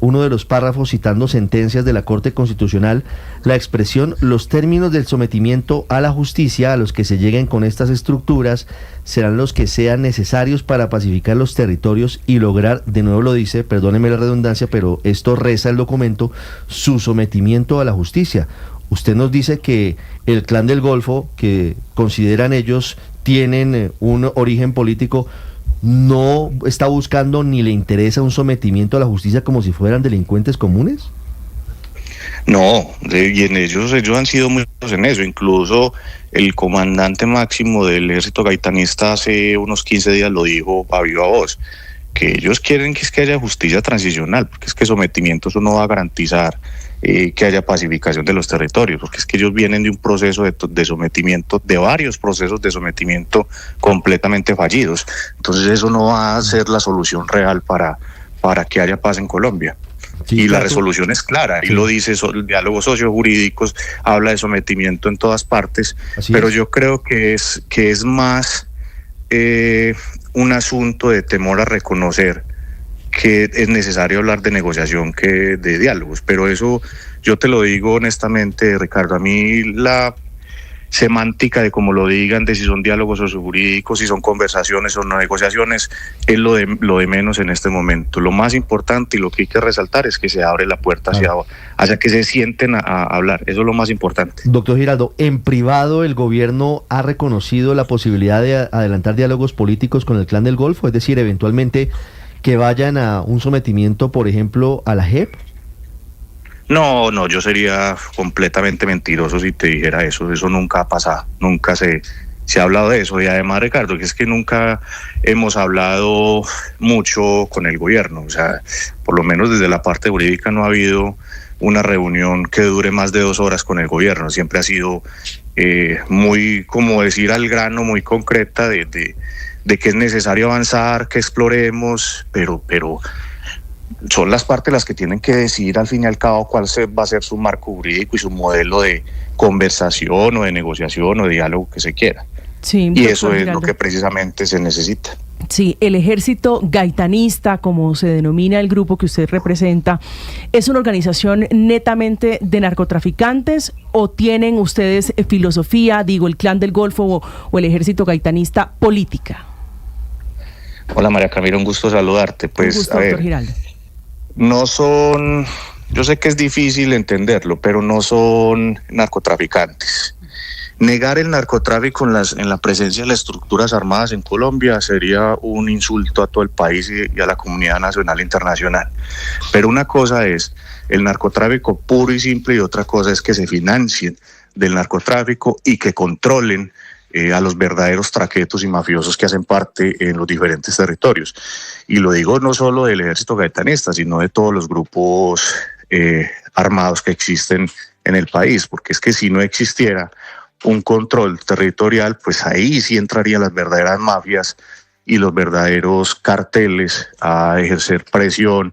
uno de los párrafos citando sentencias de la Corte Constitucional, la expresión "los términos del sometimiento a la justicia a los que se lleguen con estas estructuras serán los que sean necesarios para pacificar los territorios y lograr", de nuevo lo dice, perdóneme la redundancia, pero esto reza el documento, "su sometimiento a la justicia". Usted nos dice que el Clan del Golfo, que consideran ellos tienen un origen político, no está buscando ni le interesa un sometimiento a la justicia como si fueran delincuentes comunes. No, y en ellos han sido muy buenos en eso. Incluso el comandante máximo del ejército gaitanista hace unos 15 días lo dijo a viva voz, que ellos quieren que haya justicia transicional, porque es que sometimiento eso no va a garantizar que haya pacificación de los territorios, porque es que ellos vienen de un proceso de sometimiento, de varios procesos de sometimiento completamente fallidos. Entonces eso no va a ser la solución real para que haya paz en Colombia. Sí, y claro, la resolución es clara, sí. Y lo dice, el diálogo sociojurídicos habla de sometimiento en todas partes, pero yo creo que es más un asunto de temor a reconocer que es necesario hablar de negociación que de diálogos, pero eso yo te lo digo honestamente, Ricardo, a mí la semántica de cómo lo digan, de si son diálogos sociojurídicos, si son conversaciones o no negociaciones, es lo de menos en este momento. Lo más importante y lo que hay que resaltar es que se abre la puerta hacia que se sienten a hablar, eso es lo más importante. Doctor Giraldo, en privado el gobierno ha reconocido la posibilidad de adelantar diálogos políticos con el Clan del Golfo, es decir, eventualmente que vayan a un sometimiento, por ejemplo, a la JEP. No, yo sería completamente mentiroso si te dijera eso nunca ha pasado, nunca se ha hablado de eso, y además, Ricardo, que es que nunca hemos hablado mucho con el gobierno, o sea, por lo menos desde la parte jurídica no ha habido una reunión que dure más de 2 horas con el gobierno, siempre ha sido muy, como decir al grano, muy concreta de que es necesario avanzar, que exploremos, pero son las partes las que tienen que decidir al fin y al cabo cuál va a ser su marco jurídico y su modelo de conversación o de negociación o de diálogo que se quiera. Sí, y eso es lo que precisamente se necesita. Sí, el ejército gaitanista, como se denomina el grupo que usted representa, ¿es una organización netamente de narcotraficantes o tienen ustedes filosofía, el Clan del Golfo o el ejército gaitanista, política? Hola María Camila, un gusto saludarte. Pues, un gusto, doctor Giraldo. No son, yo sé que es difícil entenderlo, pero no son narcotraficantes. Negar el narcotráfico en la presencia de las estructuras armadas en Colombia sería un insulto a todo el país y a la comunidad nacional e internacional. Pero una cosa es el narcotráfico puro y simple y otra cosa es que se financien del narcotráfico y que controlen a los verdaderos traquetos y mafiosos que hacen parte en los diferentes territorios. Y lo digo no solo del ejército gaitanista, sino de todos los grupos armados que existen en el país, porque es que si no existiera un control territorial, pues ahí sí entrarían las verdaderas mafias y los verdaderos carteles a ejercer presión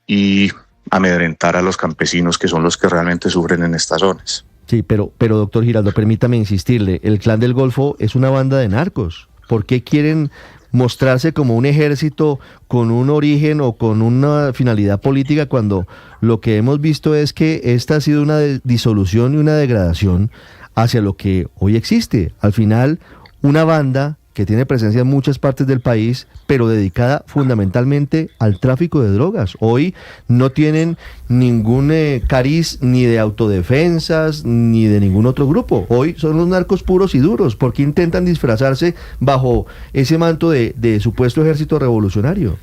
y amedrentar a los campesinos, que son los que realmente sufren en estas zonas. Sí, pero doctor Giraldo, permítame insistirle, el Clan del Golfo es una banda de narcos. ¿Por qué quieren mostrarse como un ejército con un origen o con una finalidad política cuando lo que hemos visto es que esta ha sido una disolución y una degradación hacia lo que hoy existe? Al final, una banda que tiene presencia en muchas partes del país, pero dedicada fundamentalmente al tráfico de drogas. Hoy no tienen ningún cariz ni de autodefensas, ni de ningún otro grupo. Hoy son los narcos puros y duros, porque intentan disfrazarse bajo ese manto de supuesto ejército revolucionario.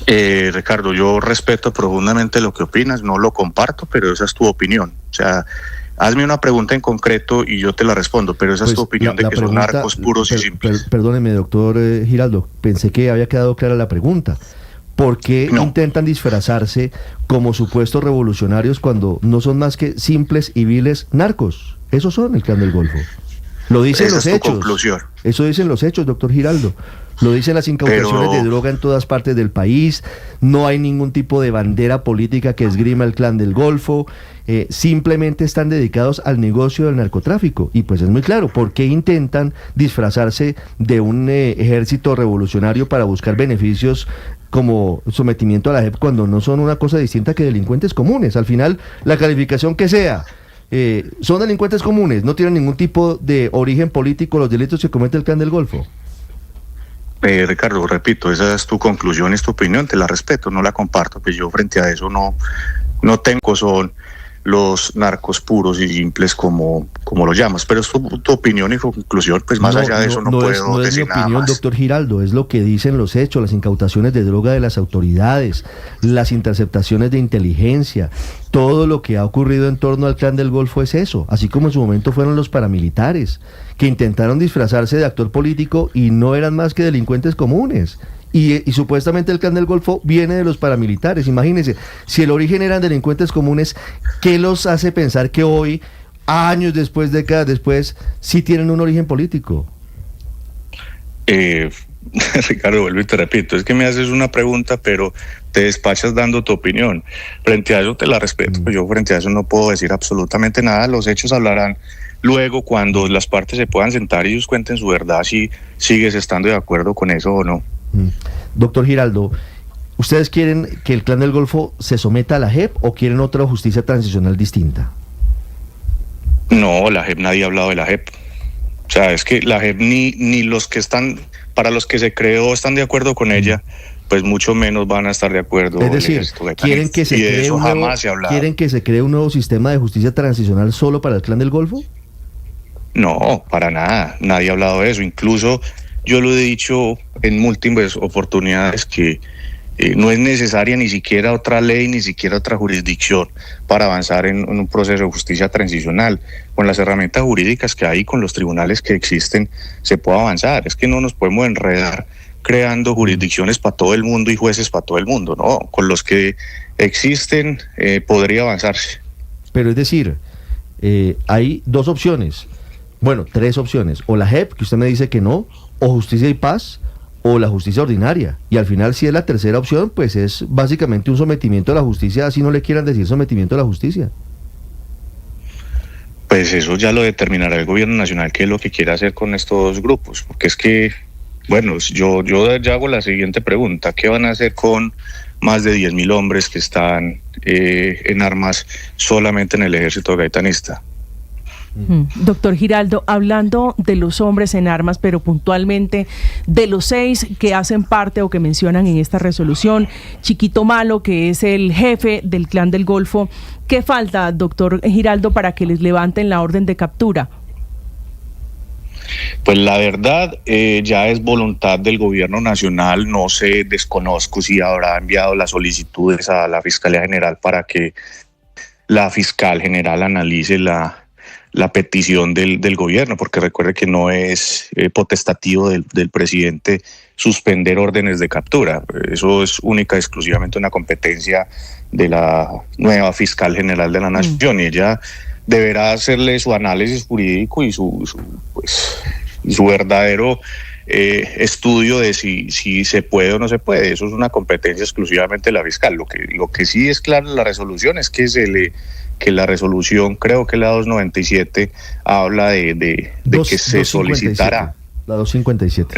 Ricardo, yo respeto profundamente lo que opinas, no lo comparto, pero esa es tu opinión. O sea, hazme una pregunta en concreto y yo te la respondo, pero esa es tu opinión de que son narcos puros y simples. Perdóneme, doctor Giraldo, pensé que había quedado clara la pregunta. ¿Por qué intentan disfrazarse como supuestos revolucionarios cuando no son más que simples y viles narcos? Esos son el Clan del Golfo. Lo dicen los hechos. Conclusión. Eso dicen los hechos, doctor Giraldo. Lo dicen las incautaciones de droga en todas partes del país. No hay ningún tipo de bandera política que esgrima el Clan del Golfo. Simplemente están dedicados al negocio del narcotráfico. Y pues es muy claro, ¿por qué intentan disfrazarse de un ejército revolucionario para buscar beneficios como sometimiento a la JEP cuando no son una cosa distinta que delincuentes comunes. Al final, la calificación que sea, son delincuentes comunes, no tienen ningún tipo de origen político los delitos que comete el Clan del Golfo. Ricardo, repito, esa es tu conclusión, es tu opinión, te la respeto, no la comparto, pues yo frente a eso no tengo, son los narcos puros y simples como lo llamas, pero es tu opinión y tu conclusión, pues más allá de eso no puedo decir nada más. No es mi opinión, doctor Giraldo, es lo que dicen los hechos, las incautaciones de droga de las autoridades, las interceptaciones de inteligencia, todo lo que ha ocurrido en torno al Clan del Golfo es eso, así como en su momento fueron los paramilitares, que intentaron disfrazarse de actor político y no eran más que delincuentes comunes. Y supuestamente el Clan del Golfo viene de los paramilitares. Imagínense, si el origen eran delincuentes comunes, ¿qué los hace pensar que hoy, años después, décadas después, sí tienen un origen político? Ricardo, vuelvo y te repito, es que me haces una pregunta, pero te despachas dando tu opinión. Frente a eso te la respeto, yo frente a eso no puedo decir absolutamente nada. Los hechos hablarán luego cuando las partes se puedan sentar y ellos cuenten su verdad, si sigues estando de acuerdo con eso o no. Doctor Giraldo, ¿ustedes quieren que el Clan del Golfo se someta a la JEP o quieren otra justicia transicional distinta? No, la JEP, nadie ha hablado de la JEP. O sea, es que la JEP ni los que están, para los que se creó están de acuerdo con ella, pues mucho menos van a estar de acuerdo. Es decir, ¿quieren que se cree un nuevo sistema de justicia transicional solo para el Clan del Golfo? No, para nada, nadie ha hablado de eso. Incluso yo lo he dicho en múltiples oportunidades que no es necesaria ni siquiera otra ley, ni siquiera otra jurisdicción para avanzar en un proceso de justicia transicional. Con las herramientas jurídicas que hay, con los tribunales que existen, se puede avanzar. Es que no nos podemos enredar creando jurisdicciones para todo el mundo y jueces para todo el mundo, no. Con los que existen podría avanzarse. Pero es decir, hay dos opciones, bueno, tres opciones: o la JEP, que usted me dice que no, o justicia y paz, o la justicia ordinaria. Y al final, si es la tercera opción, pues es básicamente un sometimiento a la justicia, así no le quieran decir sometimiento a la justicia. Pues eso ya lo determinará el gobierno nacional, qué es lo que quiere hacer con estos dos grupos, porque es que, bueno, yo ya hago la siguiente pregunta: ¿qué van a hacer con más de 10.000 hombres que están en armas solamente en el ejército gaitanista? Doctor Giraldo, hablando de los hombres en armas, pero puntualmente de los 6 que hacen parte o que mencionan en esta resolución, Chiquito Malo, que es el jefe del Clan del Golfo, ¿qué falta, doctor Giraldo, para que les levanten la orden de captura? Pues la verdad, ya es voluntad del gobierno nacional. No sé, desconozco si habrá enviado las solicitudes a la Fiscalía General para que la fiscal general analice la petición del gobierno, porque recuerde que no es potestativo del presidente suspender órdenes de captura. Eso es única y exclusivamente una competencia de la nueva fiscal general de la Nación, y ella deberá hacerle su análisis jurídico y su verdadero estudio de si se puede o no se puede. Eso es una competencia exclusivamente de la fiscal. Lo que sí es claro en la resolución es que la resolución, creo que la 297, habla de que se solicitara. La 257.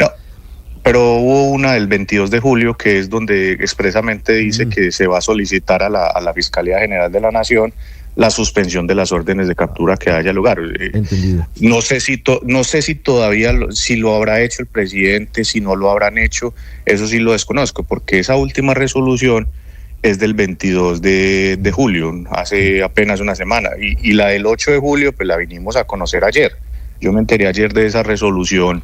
Pero hubo una del 22 de julio que es donde expresamente dice que se va a solicitar a la Fiscalía General de la Nación la suspensión de las órdenes de captura que haya lugar. Entendido. No sé si todavía si lo habrá hecho el presidente, si no lo habrán hecho, eso sí lo desconozco, porque esa última resolución es del 22 de julio, hace apenas una semana, y la del 8 de julio pues la vinimos a conocer ayer. Yo me enteré ayer de esa resolución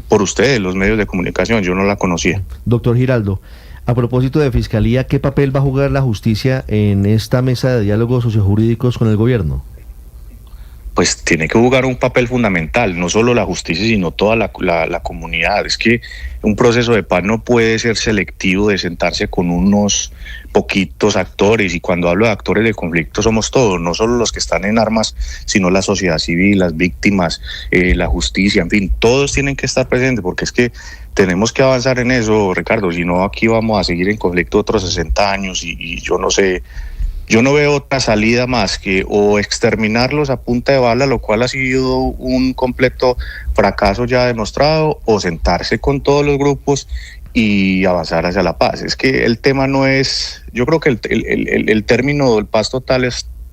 por ustedes, los medios de comunicación, yo no la conocía. Doctor Giraldo, a propósito de Fiscalía, ¿qué papel va a jugar la justicia en esta mesa de diálogos sociojurídicos con el gobierno? Pues tiene que jugar un papel fundamental, no solo la justicia, sino toda la comunidad. Es que un proceso de paz no puede ser selectivo de sentarse con unos poquitos actores, y cuando hablo de actores de conflicto somos todos, no solo los que están en armas, sino la sociedad civil, las víctimas, la justicia, en fin, todos tienen que estar presentes, porque es que tenemos que avanzar en eso, Ricardo, si no aquí vamos a seguir en conflicto otros 60 años y yo no sé. Yo no veo otra salida más que o exterminarlos a punta de bala, lo cual ha sido un completo fracaso ya demostrado, o sentarse con todos los grupos y avanzar hacia la paz. Es que el tema no es, yo creo que el término del paz total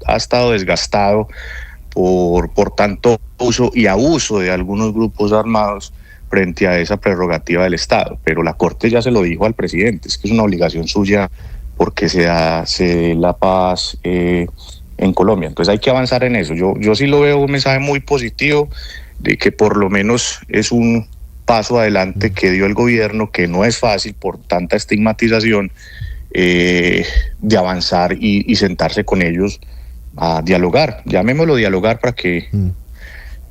ha estado desgastado por tanto uso y abuso de algunos grupos armados frente a esa prerrogativa del Estado, pero la Corte ya se lo dijo al presidente, es que es una obligación suya porque se dé la paz en Colombia. Entonces hay que avanzar en eso. Yo sí lo veo un mensaje muy positivo de que por lo menos es un paso adelante que dio el gobierno, que no es fácil por tanta estigmatización, de avanzar y sentarse con ellos a dialogar, llamémoslo dialogar para que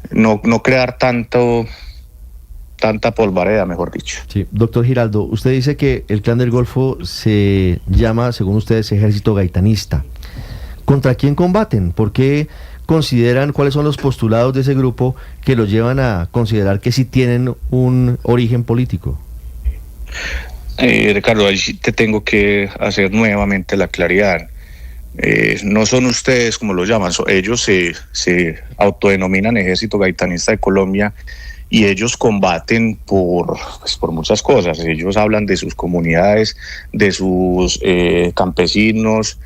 no crear tanta polvareda, mejor dicho. Sí, doctor Giraldo, usted dice que el Clan del Golfo se llama, según ustedes, Ejército Gaitanista. ¿Contra quién combaten? ¿Por qué consideran, cuáles son los postulados de ese grupo que los llevan a considerar que sí tienen un origen político? Ricardo, ahí sí te tengo que hacer nuevamente la claridad. No son ustedes como lo llaman, ellos se autodenominan Ejército Gaitanista de Colombia y ellos combaten por muchas cosas. Ellos hablan de sus comunidades, de sus campesinos,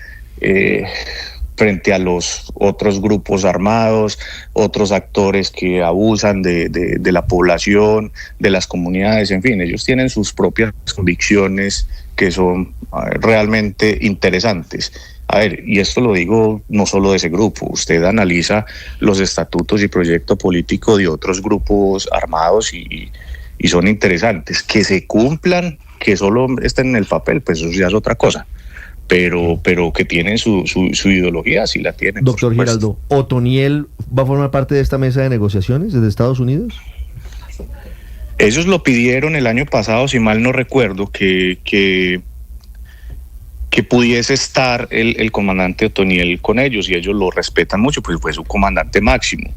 frente a los otros grupos armados, otros actores que abusan de la población, de las comunidades, en fin, ellos tienen sus propias convicciones que son realmente interesantes. A ver, y esto lo digo no solo de ese grupo, usted analiza los estatutos y proyecto político de otros grupos armados y son interesantes. Que se cumplan, que solo estén en el papel, pues eso ya es otra cosa. Pero que tienen su ideología, sí la tienen. Doctor Giraldo, ¿Otoniel va a formar parte de esta mesa de negociaciones desde Estados Unidos? Ellos lo pidieron el año pasado, si mal no recuerdo, que pudiese estar el comandante Otoniel con ellos, y ellos lo respetan mucho, pues fue su comandante máximo.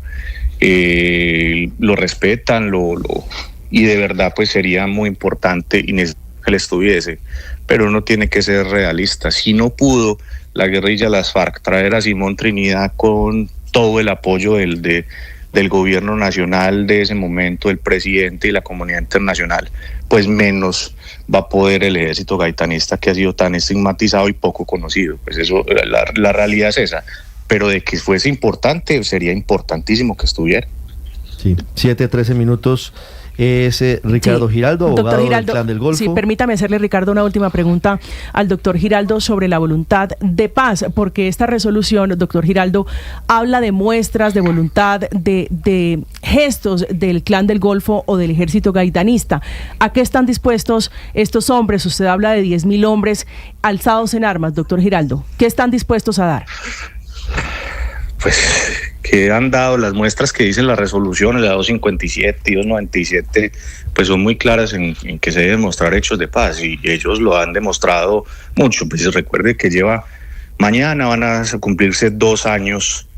Lo respetan, y de verdad pues sería muy importante y necesario que él estuviese, pero uno tiene que ser realista. Si no pudo la guerrilla, las FARC, traer a Simón Trinidad con todo el apoyo del gobierno nacional de ese momento, del presidente y la comunidad internacional, pues menos va a poder el Ejército Gaitanista, que ha sido tan estigmatizado y poco conocido. Pues eso, la realidad es esa, pero de que fuese importante, sería importantísimo que estuviera. Sí, 7:13 minutos. Es Ricardo Giraldo, abogado del Clan del Golfo. Sí, permítame hacerle, Ricardo, una última pregunta al doctor Giraldo sobre la voluntad de paz, porque esta resolución, doctor Giraldo, habla de muestras de voluntad, de gestos del Clan del Golfo o del Ejército Gaitanista. ¿A qué están dispuestos estos hombres? Usted habla de 10.000 hombres alzados en armas, doctor Giraldo. ¿Qué están dispuestos a dar? Pues que han dado las muestras que dicen las resoluciones, la 257 y 297, pues son muy claras en que se deben mostrar hechos de paz, y ellos lo han demostrado mucho. Pues recuerde que mañana van a cumplirse 2 años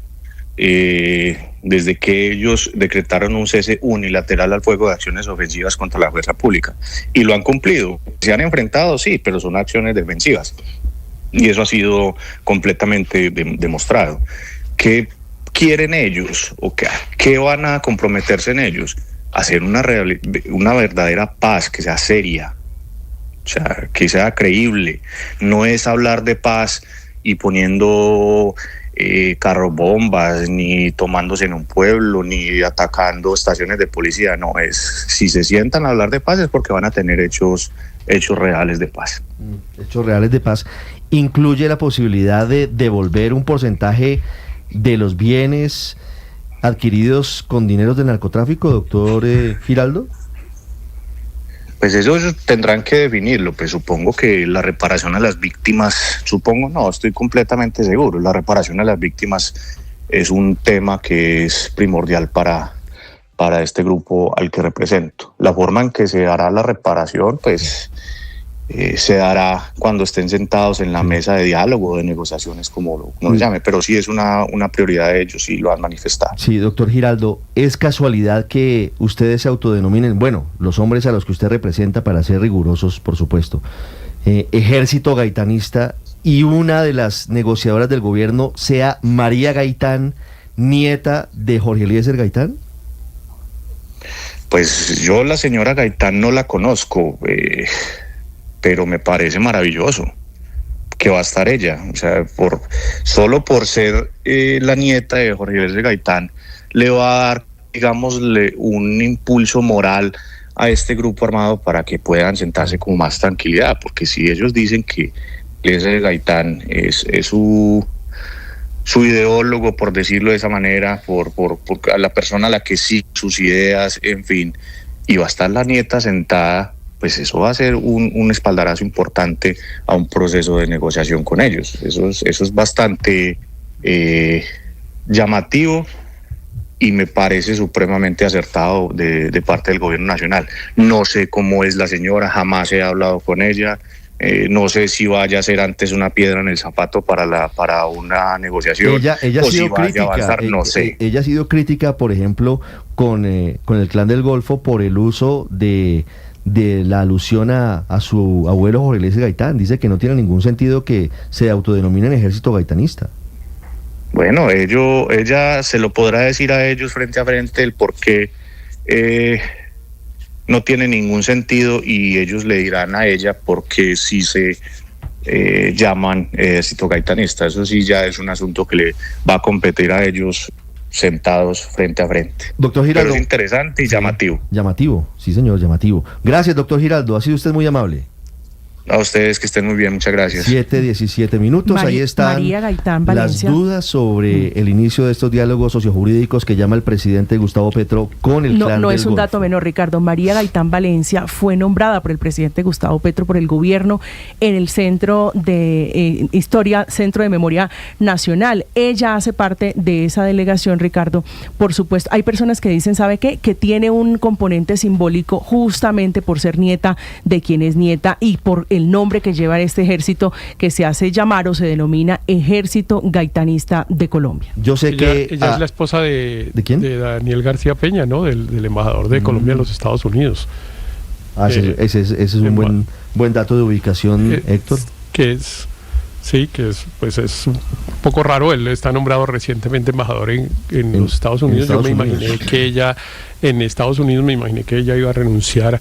desde que ellos decretaron un cese unilateral al fuego de acciones ofensivas contra la fuerza pública, y lo han cumplido. Se han enfrentado, sí, pero son acciones defensivas, y eso ha sido completamente demostrado. ¿Qué quieren ellos o qué van a comprometerse en ellos? Hacer una verdadera paz que sea seria, o sea, que sea creíble. No es hablar de paz y poniendo carrobombas, ni tomándose en un pueblo, ni atacando estaciones de policía. No, si se sientan a hablar de paz es porque van a tener hechos reales de paz. Hechos reales de paz. ¿Incluye la posibilidad de devolver un porcentaje de los bienes adquiridos con dineros del narcotráfico, doctor Giraldo? Pues eso tendrán que definirlo. Pues supongo que la reparación a las víctimas, estoy completamente seguro, la reparación a las víctimas es un tema que es primordial para este grupo al que represento. La forma en que se hará la reparación, pues se dará cuando estén sentados en la mesa de diálogo, de negociaciones, como lo llame, pero sí es una prioridad de ellos y lo han manifestado. Sí, doctor Giraldo, ¿es casualidad que ustedes se autodenominen, bueno, los hombres a los que usted representa, para ser rigurosos, por supuesto, Ejército Gaitanista, y una de las negociadoras del gobierno sea María Gaitán, nieta de Jorge Eliezer Gaitán? Pues yo la señora Gaitán no la conozco, pero me parece maravilloso que va a estar ella. O sea, solo por ser la nieta de Jorge Eliezer Gaitán, le va a dar, digámosle, un impulso moral a este grupo armado para que puedan sentarse con más tranquilidad, porque si ellos dicen que Eliezer Gaitán es su ideólogo, por decirlo de esa manera, por a la persona a la que sigue sus ideas, en fin, y va a estar la nieta sentada, pues eso va a ser un espaldarazo importante a un proceso de negociación con ellos. Eso es bastante llamativo y me parece supremamente acertado de parte del gobierno nacional. No sé cómo es la señora, jamás he hablado con ella. No sé si vaya a ser antes una piedra en el zapato para una negociación. Ella ha sido si vaya crítica, a avanzar, no sé. Ella ha sido crítica, por ejemplo, con el Clan del Golfo por el uso de la alusión a su abuelo Jorge Eliezer Gaitán. Dice que no tiene ningún sentido que se autodenominen ejército gaitanista. Bueno, ella se lo podrá decir a ellos frente a frente el por qué no tiene ningún sentido, y ellos le dirán a ella por qué sí se llaman ejército gaitanista. Eso sí ya es un asunto que le va a competir a ellos sentados frente a frente. Doctor Giraldo. Pero es interesante y llamativo. Llamativo, sí señor, llamativo. Gracias, doctor Giraldo, ha sido usted muy amable. A ustedes que estén muy bien, muchas gracias. 7:17. Ahí están María Gaitán, las Valencia. dudas sobre el inicio de estos diálogos sociojurídicos que llama el presidente Gustavo Petro con el Clan No del es un Golfo. dato menor, Ricardo. María Gaitán Valencia fue nombrada por el presidente Gustavo Petro, por el gobierno, en el Centro de Historia, Centro de Memoria Nacional. Ella hace parte de esa delegación, Ricardo. Por supuesto, hay personas que dicen, ¿sabe qué? Que tiene un componente simbólico justamente por ser nieta de quien es nieta y por el nombre que lleva este ejército, que se hace llamar o se denomina Ejército Gaitanista de Colombia. Yo sé que... Ella es la esposa ¿de quién? De Daniel García Peña, ¿no? Del embajador de Colombia en los Estados Unidos. Ese es un buen dato de ubicación, Héctor. Que es un poco raro. Él está nombrado recientemente embajador en los Estados Unidos. Yo me imaginé que ella, en Estados Unidos, iba a renunciar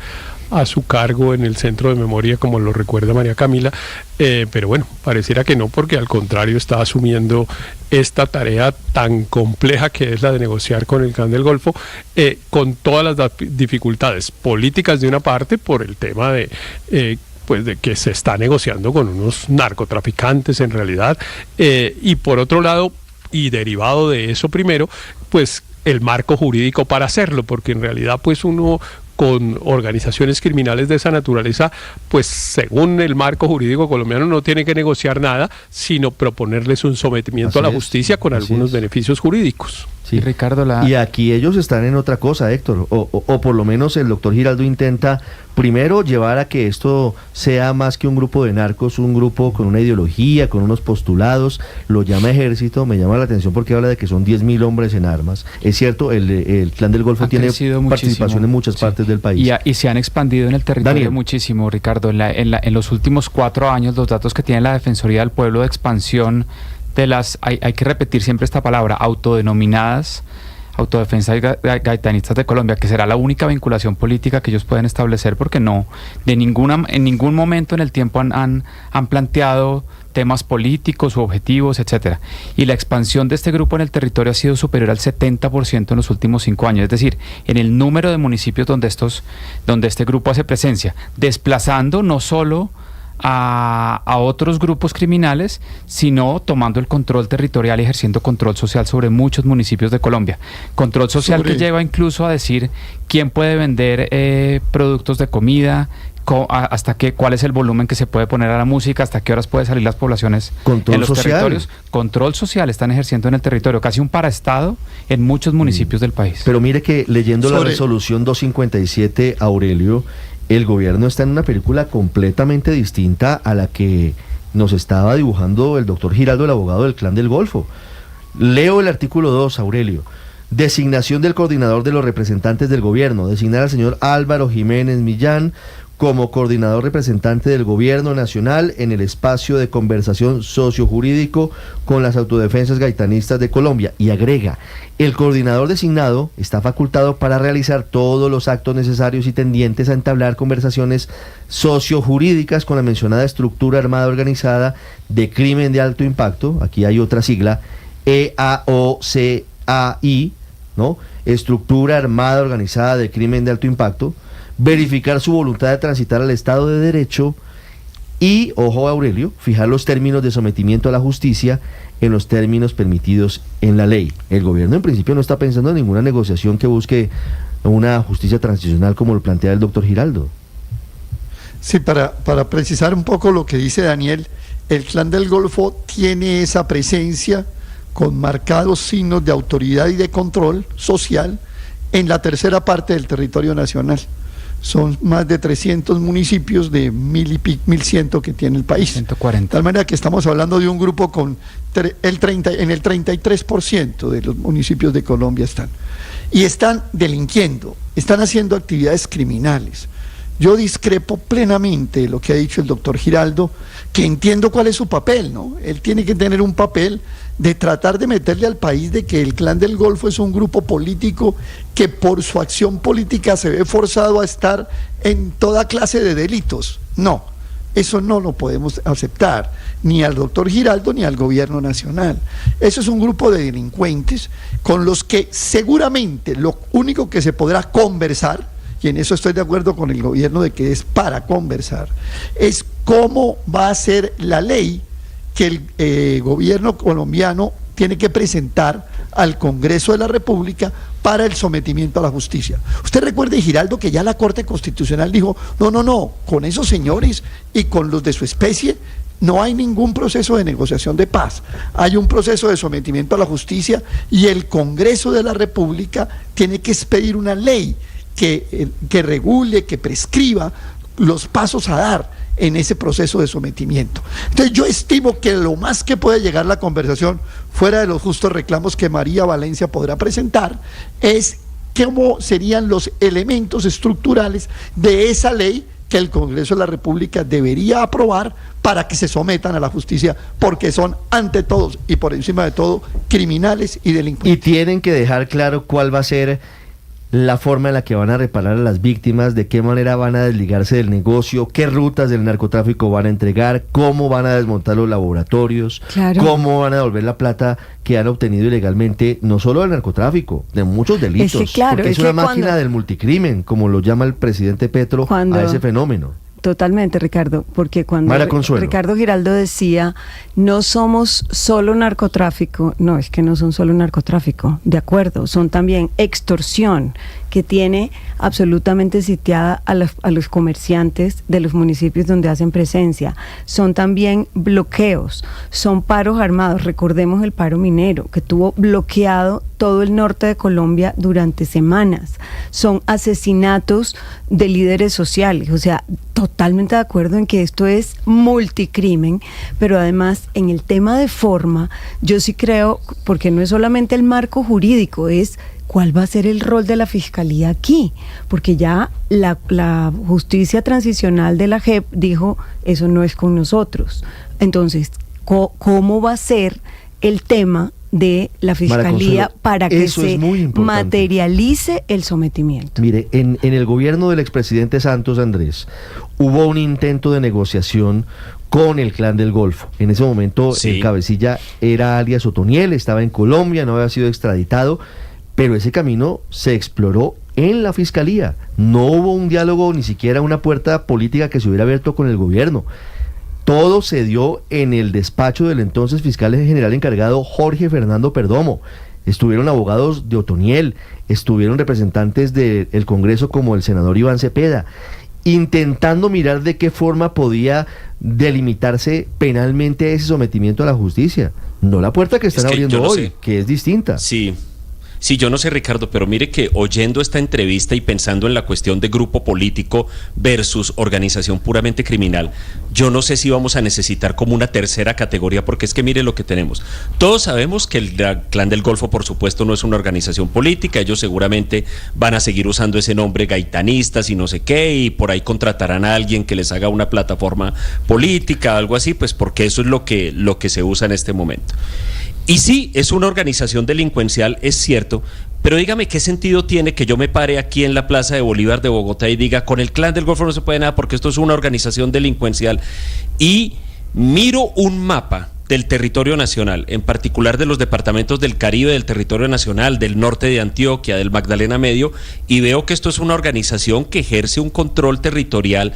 a su cargo en el Centro de Memoria, como lo recuerda María Camila, pero bueno, pareciera que no, porque al contrario está asumiendo esta tarea tan compleja que es la de negociar con el Clan del Golfo, con todas las dificultades políticas de una parte, por el tema de que se está negociando con unos narcotraficantes en realidad, y por otro lado, y derivado de eso primero, pues el marco jurídico para hacerlo, porque en realidad pues uno con organizaciones criminales de esa naturaleza, pues según el marco jurídico colombiano no tiene que negociar nada, sino proponerles un sometimiento a la justicia con algunos beneficios jurídicos. Sí, Ricardo. Y aquí ellos están en otra cosa, Héctor, o por lo menos el doctor Giraldo intenta primero llevar a que esto sea más que un grupo de narcos, un grupo con una ideología, con unos postulados, lo llama ejército. Me llama la atención porque habla de que son 10.000 hombres en armas. Es cierto, el Clan del Golfo tiene participación en muchas partes del país. Y se han expandido en el territorio muchísimo, Ricardo. En los últimos 4 años, los datos que tiene la Defensoría del Pueblo de expansión de las, hay que repetir siempre esta palabra, autodenominadas autodefensas gaitanistas de Colombia, que será la única vinculación política que ellos pueden establecer, porque no, en ningún momento en el tiempo han planteado temas políticos u objetivos, etcétera. Y la expansión de este grupo en el territorio ha sido superior al 70% en los últimos 5 años, es decir, en el número de municipios donde este grupo hace presencia, desplazando no solo a otros grupos criminales, sino tomando el control territorial y ejerciendo control social sobre muchos municipios de Colombia. Control social que lleva incluso a decir quién puede vender productos de comida, cuál es el volumen que se puede poner a la música, hasta qué horas puede salir las poblaciones en los territorios. Control social están ejerciendo en el territorio, casi un paraestado en muchos municipios del país. Pero mire que leyendo la resolución 257, Aurelio, el gobierno está en una película completamente distinta a la que nos estaba dibujando el doctor Giraldo, el abogado del Clan del Golfo. Leo el artículo 2, Aurelio. Designación del coordinador de los representantes del gobierno. Designar al señor Álvaro Jiménez Millán como coordinador representante del Gobierno Nacional en el espacio de conversación sociojurídico con las autodefensas gaitanistas de Colombia. Y agrega, el coordinador designado está facultado para realizar todos los actos necesarios y tendientes a entablar conversaciones sociojurídicas con la mencionada estructura armada organizada de crimen de alto impacto, aquí hay otra sigla, EAOCAI, ¿no? Estructura armada organizada de crimen de alto impacto, verificar su voluntad de transitar al Estado de Derecho y, ojo Aurelio, fijar los términos de sometimiento a la justicia en los términos permitidos en la ley. El gobierno en principio no está pensando en ninguna negociación que busque una justicia transicional como lo plantea el doctor Giraldo. Sí, para precisar un poco lo que dice Daniel, el Clan del Golfo tiene esa presencia con marcados signos de autoridad y de control social en la tercera parte del territorio nacional. Son más de 300 municipios de 1,100 que tiene el país. 140. De tal manera que estamos hablando de un grupo con en el 33% de los municipios de Colombia están. Y están delinquiendo, están haciendo actividades criminales. Yo discrepo plenamente de lo que ha dicho el doctor Giraldo, que entiendo cuál es su papel, ¿no? Él tiene que tener un papel de tratar de meterle al país de que el Clan del Golfo es un grupo político que por su acción política se ve forzado a estar en toda clase de delitos. No, eso no lo podemos aceptar, ni al doctor Giraldo ni al gobierno nacional. Eso es un grupo de delincuentes con los que seguramente lo único que se podrá conversar, y en eso estoy de acuerdo con el gobierno de que es para conversar, es cómo va a ser la ley que el gobierno colombiano tiene que presentar al Congreso de la República para el sometimiento a la justicia. Usted recuerde, Giraldo, que ya la Corte Constitucional dijo, no, con esos señores y con los de su especie no hay ningún proceso de negociación de paz, hay un proceso de sometimiento a la justicia y el Congreso de la República tiene que expedir una ley que regule, que prescriba los pasos a dar en ese proceso de sometimiento. Entonces yo estimo que lo más que puede llegar la conversación, fuera de los justos reclamos que María Valencia podrá presentar, es cómo serían los elementos estructurales de esa ley que el Congreso de la República debería aprobar para que se sometan a la justicia, porque son ante todos y por encima de todo criminales y delincuentes. Y tienen que dejar claro cuál va a ser la forma en la que van a reparar a las víctimas, de qué manera van a desligarse del negocio, qué rutas del narcotráfico van a entregar, cómo van a desmontar los laboratorios, cómo van a devolver la plata que han obtenido ilegalmente, no solo del narcotráfico, de muchos delitos, porque es una máquina del multicrimen, como lo llama el presidente Petro a ese fenómeno. Totalmente, Ricardo, porque cuando Ricardo Giraldo decía, no somos solo narcotráfico, no, es que no son solo narcotráfico, de acuerdo, son también extorsión, que tiene absolutamente sitiada a los comerciantes de los municipios donde hacen presencia, son también bloqueos, son paros armados, recordemos el paro minero, que tuvo bloqueado todo el norte de Colombia durante semanas, son asesinatos de líderes sociales, o sea, totalmente de acuerdo en que esto es multicrimen, pero además en el tema de forma, yo sí creo, porque no es solamente el marco jurídico, es cuál va a ser el rol de la Fiscalía aquí, porque ya la justicia transicional de la JEP dijo, eso no es con nosotros. Entonces, ¿cómo va a ser el tema de la Fiscalía para que se materialice el sometimiento? Mire, en el gobierno del expresidente Santos Andrés hubo un intento de negociación con el Clan del Golfo. En ese momento el cabecilla era alias Otoniel, estaba en Colombia, no había sido extraditado, pero ese camino se exploró en la Fiscalía. No hubo un diálogo, ni siquiera una puerta política que se hubiera abierto con el gobierno. Todo se dio en el despacho del entonces fiscal general encargado Jorge Fernando Perdomo. Estuvieron abogados de Otoniel, estuvieron representantes del Congreso como el senador Iván Cepeda, intentando mirar de qué forma podía delimitarse penalmente ese sometimiento a la justicia. No la puerta que están abriendo hoy, que es distinta. Sí. Sí, yo no sé, Ricardo, pero mire que oyendo esta entrevista y pensando en la cuestión de grupo político versus organización puramente criminal, yo no sé si vamos a necesitar como una tercera categoría, porque es que mire lo que tenemos. Todos sabemos que el Clan del Golfo, por supuesto, no es una organización política. Ellos seguramente van a seguir usando ese nombre, gaitanistas y no sé qué, y por ahí contratarán a alguien que les haga una plataforma política, algo así, pues porque eso es lo que se usa en este momento. Y sí, es una organización delincuencial, es cierto, pero dígame qué sentido tiene que yo me pare aquí en la Plaza de Bolívar de Bogotá y diga, con el Clan del Golfo no se puede nada porque esto es una organización delincuencial, y miro un mapa del territorio nacional, en particular de los departamentos del Caribe, del territorio nacional, del norte de Antioquia, del Magdalena Medio, y veo que esto es una organización que ejerce un control territorial,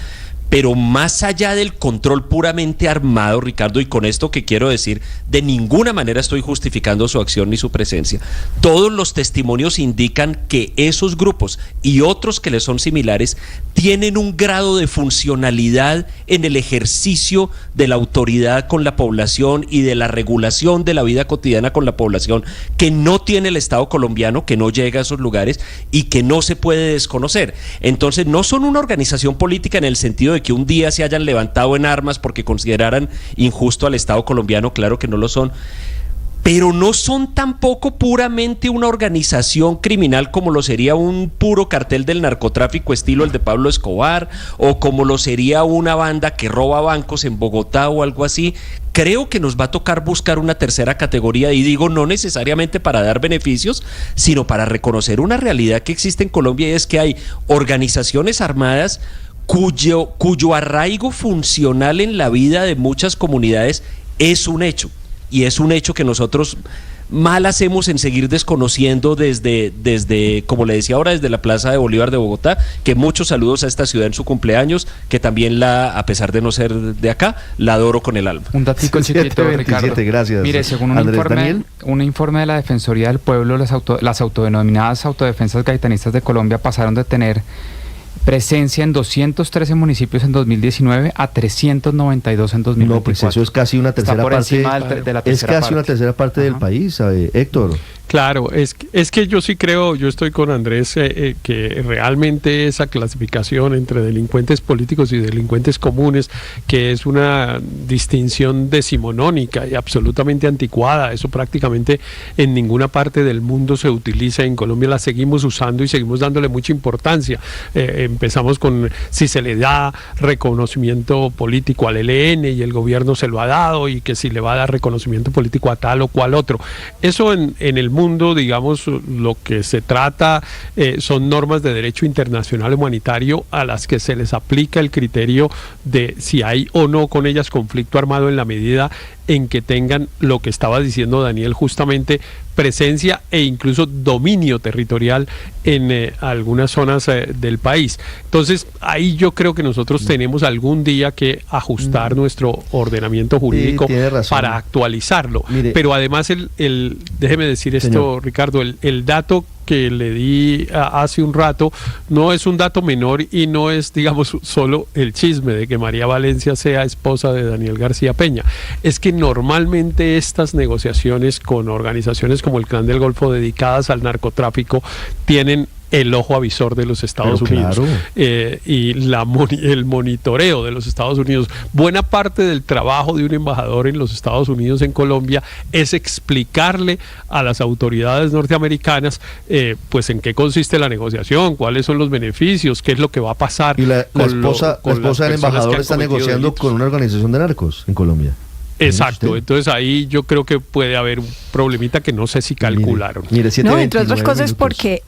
pero más allá del control puramente armado, Ricardo, y con esto que quiero decir, de ninguna manera estoy justificando su acción ni su presencia. Todos los testimonios indican que esos grupos y otros que les son similares tienen un grado de funcionalidad en el ejercicio de la autoridad con la población y de la regulación de la vida cotidiana con la población que no tiene el Estado colombiano, que no llega a esos lugares y que no se puede desconocer. Entonces no son una organización política en el sentido de que un día se hayan levantado en armas porque consideraran injusto al Estado colombiano, claro que no lo son, pero no son tampoco puramente una organización criminal como lo sería un puro cartel del narcotráfico estilo el de Pablo Escobar, o como lo sería una banda que roba bancos en Bogotá o algo así. Creo que nos va a tocar buscar una tercera categoría, y digo no necesariamente para dar beneficios, sino para reconocer una realidad que existe en Colombia, y es que hay organizaciones armadas cuyo arraigo funcional en la vida de muchas comunidades es un hecho, y es un hecho que nosotros mal hacemos en seguir desconociendo desde, como le decía ahora, desde la Plaza de Bolívar de Bogotá, que muchos saludos a esta ciudad en su cumpleaños, que también a pesar de no ser de acá, la adoro con el alma. Un datico chiquito, Ricardo. Gracias. Mire, según un informe de la Defensoría del Pueblo, las autodenominadas autodefensas gaitanistas de Colombia pasaron de tener presencia en 213 municipios en 2019 a 392 en 2024. No, pues eso es casi una tercera parte. De la tercera parte. Una tercera parte del país, Héctor. Claro, es que yo sí creo, yo estoy con Andrés, que realmente esa clasificación entre delincuentes políticos y delincuentes comunes, que es una distinción decimonónica y absolutamente anticuada, eso prácticamente en ninguna parte del mundo se utiliza, en Colombia la seguimos usando y seguimos dándole mucha importancia. Empezamos con si se le da reconocimiento político al ELN y el gobierno se lo ha dado, y que si le va a dar reconocimiento político a tal o cual otro. Eso en el mundo, digamos, lo que se trata son normas de derecho internacional humanitario a las que se les aplica el criterio de si hay o no con ellas conflicto armado, en la medida en que tengan lo que estaba diciendo Daniel, justamente presencia e incluso dominio territorial en algunas zonas del país. Entonces ahí yo creo que nosotros tenemos algún día que ajustar nuestro ordenamiento jurídico para actualizarlo. Mire, pero además déjeme decir esto, señor Ricardo, el dato que le di hace un rato no es un dato menor, y no es, digamos, solo el chisme de que María Valencia sea esposa de Daniel García Peña. Es que normalmente estas negociaciones con organizaciones como el Clan del Golfo dedicadas al narcotráfico tienen el ojo avisor de los Estados Unidos, y el monitoreo de los Estados Unidos. Buena parte del trabajo de un embajador en los Estados Unidos en Colombia es explicarle a las autoridades norteamericanas pues en qué consiste la negociación, cuáles son los beneficios, qué es lo que va a pasar. Y la esposa del embajador está negociando con una organización de narcos en Colombia. Exacto, entonces ahí yo creo que puede haber un problemita que no sé si calcularon. Mire, no, entre otras cosas porque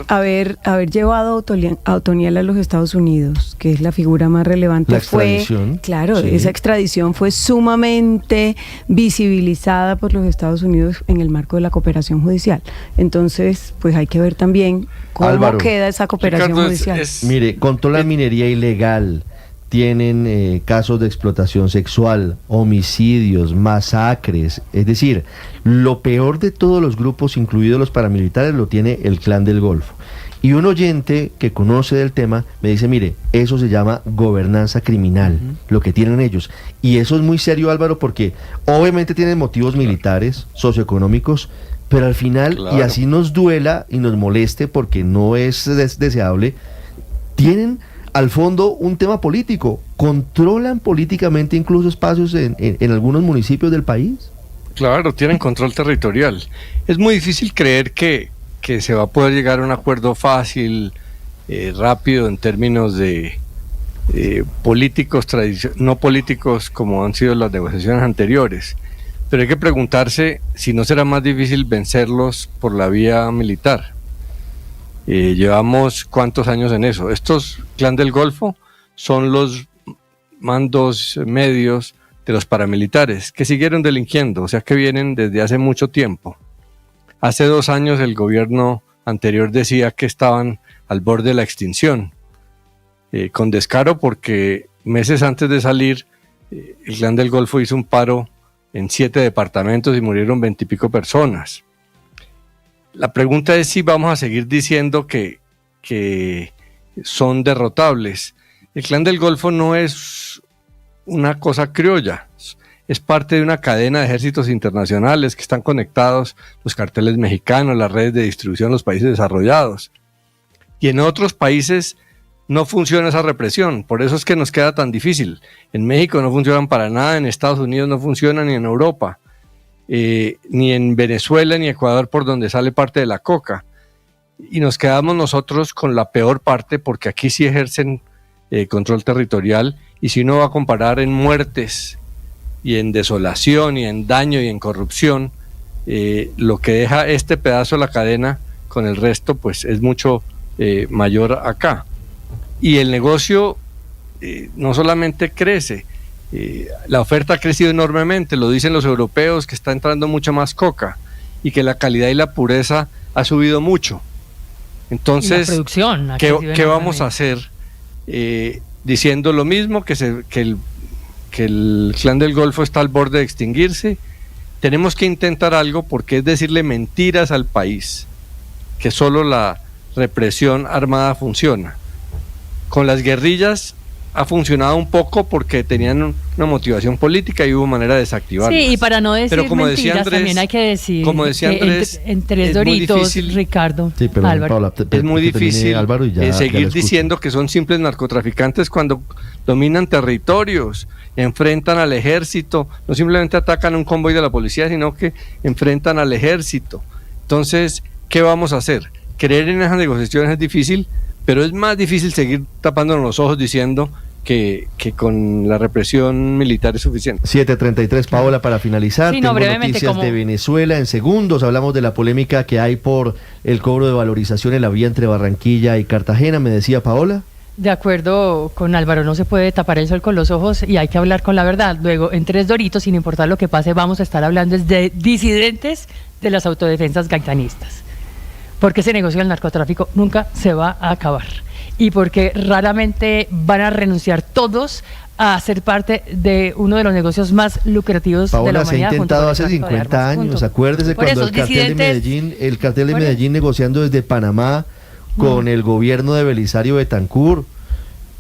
haber llevado a Otoniel a los Estados Unidos, que es la figura más relevante, esa extradición fue sumamente visibilizada por los Estados Unidos en el marco de la cooperación judicial. Entonces, pues hay que ver también cómo queda esa cooperación judicial. Mire, controla la minería ilegal, tienen casos de explotación sexual, homicidios, masacres, es decir, lo peor de todos los grupos, incluidos los paramilitares, lo tiene el Clan del Golfo. Y un oyente que conoce del tema me dice, mire, eso se llama gobernanza criminal, lo que tienen ellos. Y eso es muy serio, Álvaro, porque obviamente tienen motivos militares, socioeconómicos, pero al final, y así nos duela y nos moleste porque no es deseable, tienen al fondo un tema político, controlan políticamente incluso espacios en algunos municipios del país. Claro, tienen control territorial. Es muy difícil creer que se va a poder llegar a un acuerdo fácil, rápido en términos de políticos no políticos como han sido las negociaciones anteriores, pero hay que preguntarse si no será más difícil vencerlos por la vía militar. Llevamos ¿cuántos años en eso? Estos Clan del Golfo son los mandos medios de los paramilitares que siguieron delinquiendo, o sea que vienen desde hace mucho tiempo. Hace 2 años el gobierno anterior decía que estaban al borde de la extinción, con descaro porque meses antes de salir el Clan del Golfo hizo un paro en 7 departamentos y murieron 20 y pico personas. La pregunta es si vamos a seguir diciendo que son derrotables. El Clan del Golfo no es una cosa criolla, es parte de una cadena de ejércitos internacionales que están conectados, los carteles mexicanos, las redes de distribución de los países desarrollados. Y en otros países no funciona esa represión, por eso es que nos queda tan difícil. En México no funcionan para nada, en Estados Unidos no funcionan, ni en Europa, ni en Venezuela ni Ecuador, por donde sale parte de la coca. Y nos quedamos nosotros con la peor parte, porque aquí sí ejercen control territorial, y si uno va a comparar en muertes y en desolación y en daño y en corrupción, lo que deja este pedazo de la cadena con el resto pues es mucho mayor acá. Y el negocio no solamente crece, la oferta ha crecido enormemente, lo dicen los europeos, que está entrando mucha más coca y que la calidad y la pureza ha subido mucho. Entonces, ¿qué vamos a hacer? Diciendo lo mismo, que el Clan del Golfo está al borde de extinguirse. Tenemos que intentar algo, porque es decirle mentiras al país, que solo la represión armada funciona. Con las guerrillas ha funcionado un poco porque tenían una motivación política y hubo manera de desactivarlas. Sí, y para no decir pero como mentiras, Andrés, también hay que decir, como decía Andrés, en tres doritos, difícil, Ricardo, sí, pero Álvaro. Paula, es muy difícil Álvaro, seguir diciendo que son simples narcotraficantes cuando dominan territorios, enfrentan al ejército, no simplemente atacan un convoy de la policía, sino que enfrentan al ejército. Entonces, ¿qué vamos a hacer? Creer en esas negociaciones es difícil, pero es más difícil seguir tapándonos los ojos diciendo que con la represión militar es suficiente. 7:33, Paola, para finalizar. Sí, tengo noticias de Venezuela. En segundos hablamos de la polémica que hay por el cobro de valorización en la vía entre Barranquilla y Cartagena, me decía Paola. De acuerdo con Álvaro, no se puede tapar el sol con los ojos y hay que hablar con la verdad. Luego, en Tres Doritos, sin importar lo que pase, vamos a estar hablando de disidentes de las autodefensas gaitanistas. Porque ese negocio del narcotráfico nunca se va a acabar. Y porque raramente van a renunciar todos a ser parte de uno de los negocios más lucrativos Paola, de la humanidad. Se ha intentado hace 50 años, acuérdese por cuando eso, el cartel de Medellín negociando desde Panamá con el gobierno de Belisario Betancur.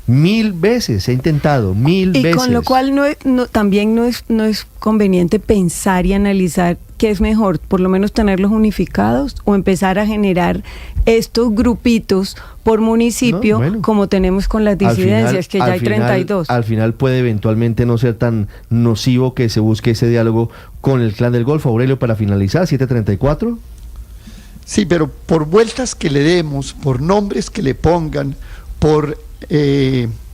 1000 veces se ha intentado, 1000 veces. Y con lo cual también no es conveniente pensar y analizar qué es mejor, por lo menos tenerlos unificados o empezar a generar estos grupitos por municipio, como tenemos con las disidencias, que ya hay 32. Al final puede eventualmente no ser tan nocivo que se busque ese diálogo con el Clan del Golfo. Aurelio, para finalizar, 7:34. Sí, pero por vueltas que le demos, por nombres que le pongan, por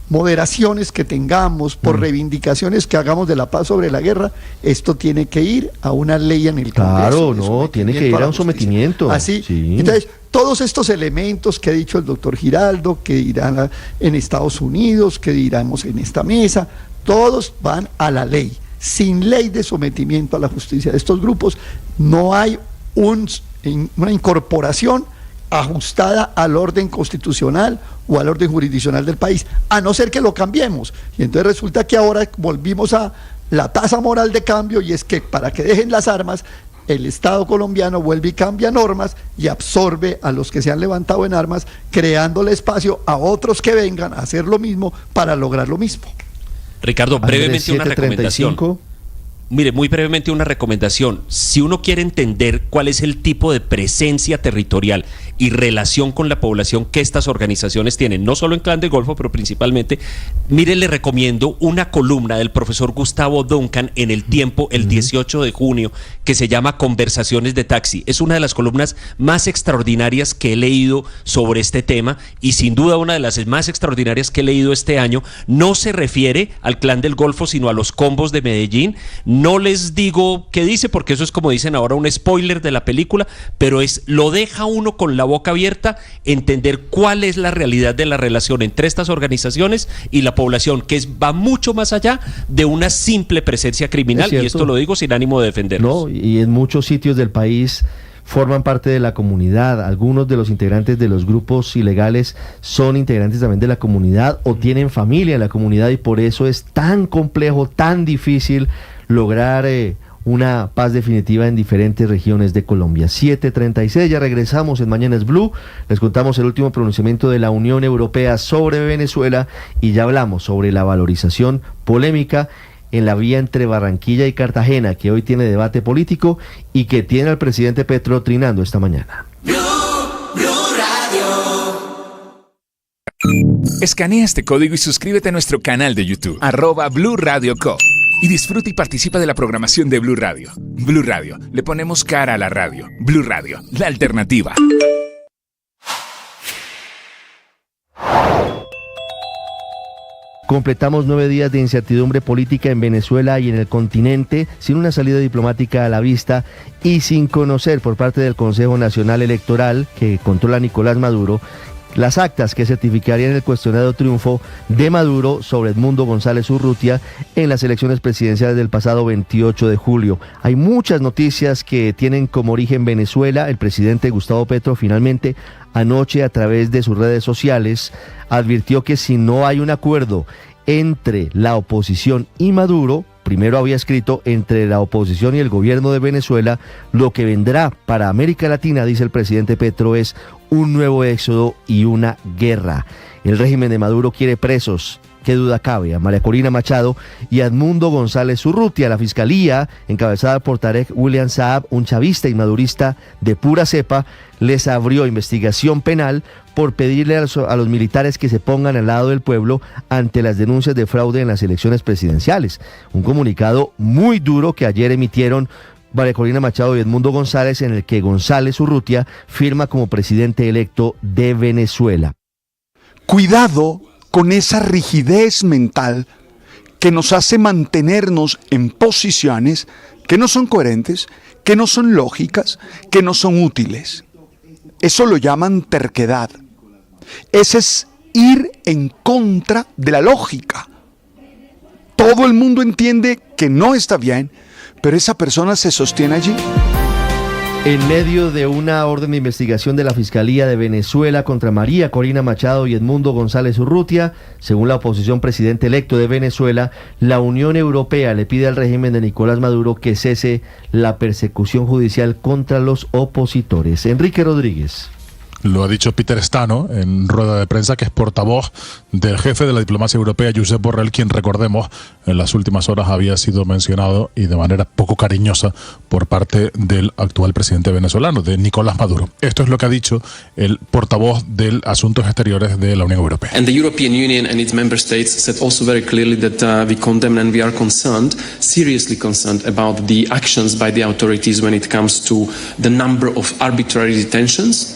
moderaciones que tengamos, por reivindicaciones que hagamos de la paz sobre la guerra, esto tiene que ir a una ley en el Congreso. Claro, tiene que ir a un sometimiento. Así, sí. Entonces, todos estos elementos que ha dicho el doctor Giraldo, que dirán en Estados Unidos, que diramos en esta mesa, todos van a la ley. Sin ley de sometimiento a la justicia de estos grupos, no hay una incorporación ajustada al orden constitucional o al orden jurisdiccional del país, a no ser que lo cambiemos. Y entonces resulta que ahora volvimos a la tasa moral de cambio, y es que para que dejen las armas, el Estado colombiano vuelve y cambia normas y absorbe a los que se han levantado en armas, creándole espacio a otros que vengan a hacer lo mismo para lograr lo mismo. Ricardo, brevemente una recomendación. Mire, muy brevemente una recomendación. Si uno quiere entender cuál es el tipo de presencia territorial y relación con la población que estas organizaciones tienen, no solo en Clan del Golfo, pero principalmente, mire, le recomiendo una columna del profesor Gustavo Duncan en El Tiempo el 18 de junio que se llama Conversaciones de Taxi. Es una de las columnas más extraordinarias que he leído sobre este tema y sin duda una de las más extraordinarias que he leído este año. No se refiere al Clan del Golfo, sino a los combos de Medellín. No les digo qué dice, porque eso es, como dicen ahora, un spoiler de la película, pero lo deja uno con la boca abierta, entender cuál es la realidad de la relación entre estas organizaciones y la población, que va mucho más allá de una simple presencia criminal, y esto lo digo sin ánimo de defenderlos. No, y en muchos sitios del país forman parte de la comunidad. Algunos de los integrantes de los grupos ilegales son integrantes también de la comunidad o tienen familia en la comunidad, y por eso es tan complejo, tan difícil lograr una paz definitiva en diferentes regiones de Colombia. 7:36, ya regresamos en Mañanas Blue. Les contamos el último pronunciamiento de la Unión Europea sobre Venezuela y ya hablamos sobre la valorización polémica en la vía entre Barranquilla y Cartagena, que hoy tiene debate político y que tiene al presidente Petro trinando esta mañana. Blue Radio. Escanea este código y suscríbete a nuestro canal de YouTube, @Blue Radio Co. Y disfruta y participa de la programación de Blue Radio. Blue Radio, le ponemos cara a la radio. Blue Radio, la alternativa. Completamos 9 días de incertidumbre política en Venezuela y en el continente, sin una salida diplomática a la vista y sin conocer por parte del Consejo Nacional Electoral, que controla Nicolás Maduro, las actas que certificarían el cuestionado triunfo de Maduro sobre Edmundo González Urrutia en las elecciones presidenciales del pasado 28 de julio. Hay muchas noticias que tienen como origen Venezuela. El presidente Gustavo Petro finalmente anoche, a través de sus redes sociales, advirtió que si no hay un acuerdo entre la oposición y Maduro, primero había escrito entre la oposición y el gobierno de Venezuela, lo que vendrá para América Latina, dice el presidente Petro, es un nuevo éxodo y una guerra. El régimen de Maduro quiere presos, qué duda cabe, a María Corina Machado y a Edmundo González Urrutia. La fiscalía, encabezada por Tarek William Saab, un chavista y madurista de pura cepa, les abrió investigación penal por pedirle a los militares que se pongan al lado del pueblo ante las denuncias de fraude en las elecciones presidenciales. Un comunicado muy duro que ayer emitieron María Corina Machado y Edmundo González, en el que González Urrutia firma como presidente electo de Venezuela. Cuidado con esa rigidez mental que nos hace mantenernos en posiciones que no son coherentes, que no son lógicas, que no son útiles. Eso lo llaman terquedad. Ese es ir en contra de la lógica. Todo el mundo entiende que no está bien, pero esa persona se sostiene allí. En medio de una orden de investigación de la Fiscalía de Venezuela contra María Corina Machado y Edmundo González Urrutia, según la oposición, presidente electo de Venezuela, la Unión Europea le pide al régimen de Nicolás Maduro que cese la persecución judicial contra los opositores. Enrique Rodríguez. Lo ha dicho Peter Stano en rueda de prensa, que es portavoz del jefe de la diplomacia europea, Josep Borrell, quien, recordemos, en las últimas horas había sido mencionado y de manera poco cariñosa por parte del actual presidente venezolano, de Nicolás Maduro. Esto es lo que ha dicho el portavoz de Asuntos Exteriores de la Unión Europea. And the European Union and its member states said also very clearly that we condemn and we are concerned, seriously concerned about the actions by the authorities when it comes to the number of arbitrary detentions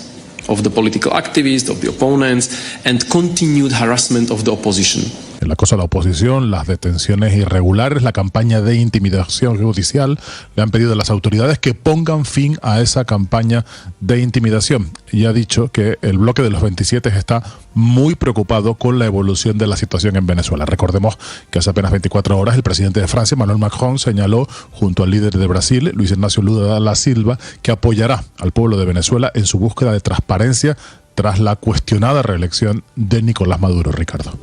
of the political activists, of the opponents, and continued harassment of the opposition. El acoso a la oposición, las detenciones irregulares, la campaña de intimidación judicial. Le han pedido a las autoridades que pongan fin a esa campaña de intimidación. Y ha dicho que el bloque de los 27 está muy preocupado con la evolución de la situación en Venezuela. Recordemos que hace apenas 24 horas el presidente de Francia, Emmanuel Macron, señaló junto al líder de Brasil, Luis Ignacio Lula da Silva, que apoyará al pueblo de Venezuela en su búsqueda de transparencia tras la cuestionada reelección de Nicolás Maduro. Ricardo.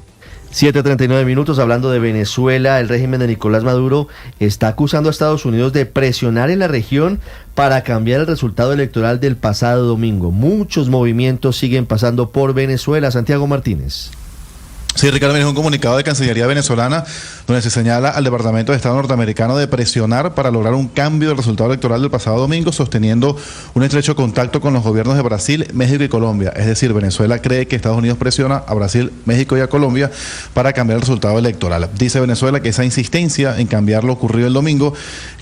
7:39 minutos, hablando de Venezuela. El régimen de Nicolás Maduro está acusando a Estados Unidos de presionar en la región para cambiar el resultado electoral del pasado domingo. Muchos movimientos siguen pasando por Venezuela. Santiago Martínez. Sí, Ricardo, es un comunicado de Cancillería venezolana donde se señala al Departamento de Estado norteamericano de presionar para lograr un cambio del resultado electoral del pasado domingo, sosteniendo un estrecho contacto con los gobiernos de Brasil, México y Colombia. Es decir, Venezuela cree que Estados Unidos presiona a Brasil, México y a Colombia para cambiar el resultado electoral. Dice Venezuela que esa insistencia en cambiar lo ocurrido el domingo,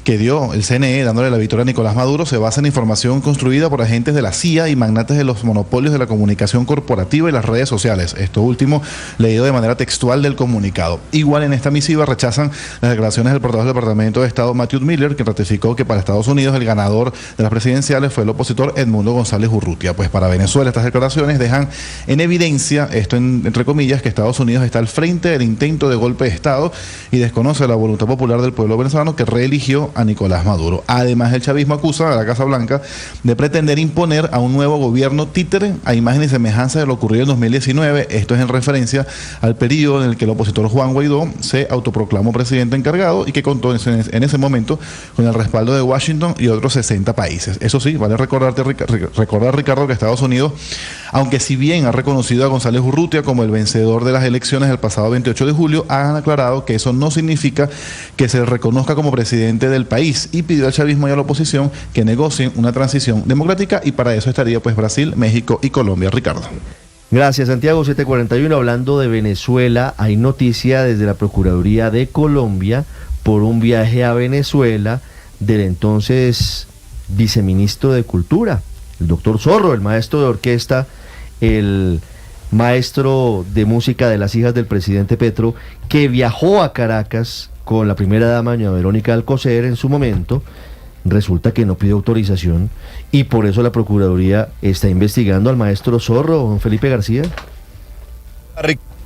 que dio el CNE dándole la victoria a Nicolás Maduro, se basa en información construida por agentes de la CIA y magnates de los monopolios de la comunicación corporativa y las redes sociales. Esto último leído de manera textual del comunicado. Igual en esta misiva rechazan las declaraciones del portavoz del Departamento de Estado Matthew Miller, que ratificó que para Estados Unidos el ganador de las presidenciales fue el opositor Edmundo González Urrutia. Pues para Venezuela estas declaraciones dejan en evidencia, esto entre comillas, que Estados Unidos está al frente del intento de golpe de Estado y desconoce la voluntad popular del pueblo venezolano que reeligió a Nicolás Maduro. Además, el chavismo acusa a la Casa Blanca de pretender imponer a un nuevo gobierno títere a imagen y semejanza de lo ocurrido en 2019. Esto es en referencia al periodo en el que el opositor Juan Guaidó se autoproclamó presidente encargado y que contó en ese momento con el respaldo de Washington y otros 60 países. Eso sí, vale recordar, Ricardo, que Estados Unidos, aunque si bien ha reconocido a González Urrutia como el vencedor de las elecciones del pasado 28 de julio, han aclarado que eso no significa que se reconozca como presidente del país y pidió al chavismo y a la oposición que negocien una transición democrática y para eso estaría pues Brasil, México y Colombia. Ricardo. Gracias, Santiago. 7:41. Hablando de Venezuela, hay noticia desde la Procuraduría de Colombia por un viaje a Venezuela del entonces viceministro de Cultura, el doctor Zorro, el maestro de orquesta, el maestro de música de las hijas del presidente Petro, que viajó a Caracas con la primera dama, doña Verónica Alcocer, en su momento. Resulta que no pidió autorización y por eso la Procuraduría está investigando al maestro Zorro, don Felipe García.